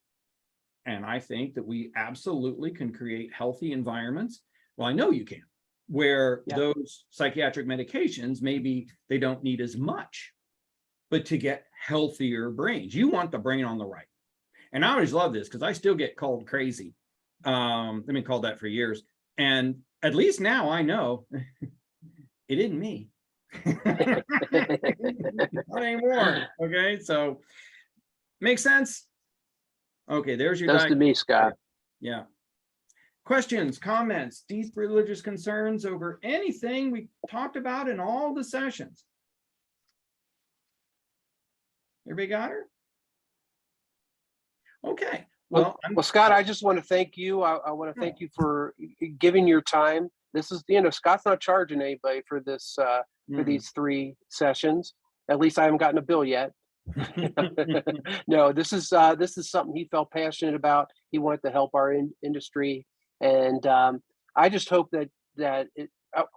And I think that we absolutely can create healthy environments. Well, I know you can, where those psychiatric medications, maybe they don't need as much, but to get healthier brains, you want the brain on the right. And I always love this because I still get called crazy. I've been called that for years. And at least now I know it isn't me. Not anymore. Okay, so makes sense. Okay, there's your does to me, Scott. Yeah. Questions, comments, deep religious concerns over anything we talked about in all the sessions? Everybody got her? Okay. Well, Scott, I just want to thank you. I want to thank you for giving your time. This is, Scott's not charging anybody for this, for these 3 sessions. At least I haven't gotten a bill yet. No, this is something he felt passionate about. He wanted to help our industry, and I just hope that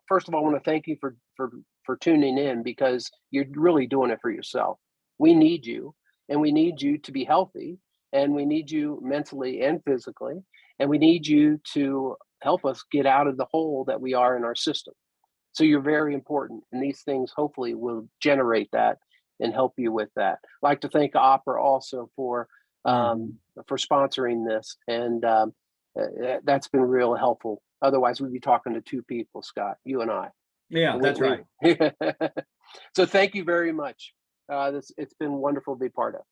first of all, I want to thank you for tuning in, because you're really doing it for yourself. We need you, and we need you to be healthy, and we need you mentally and physically, and we need you to help us get out of the hole that we are in our system. So you're very important, and these things hopefully will generate that and help you with that. I'd like to thank Opra also for sponsoring this, and that's been real helpful. Otherwise, we'd be talking to 2 people, Scott, you and I. Yeah, that's right. So thank you very much. It's been wonderful to be part of.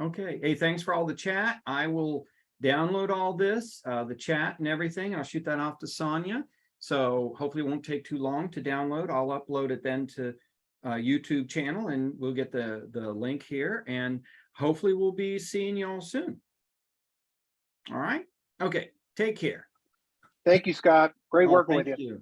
Okay. Hey, thanks for all the chat. I will download all this, the chat and everything. I'll shoot that off to Sonia. So hopefully it won't take too long to download. I'll upload it then to YouTube channel, and we'll get the link here, and hopefully we'll be seeing you all soon. All right. Okay. Take care. Thank you, Scott. Great working with you. Thank you.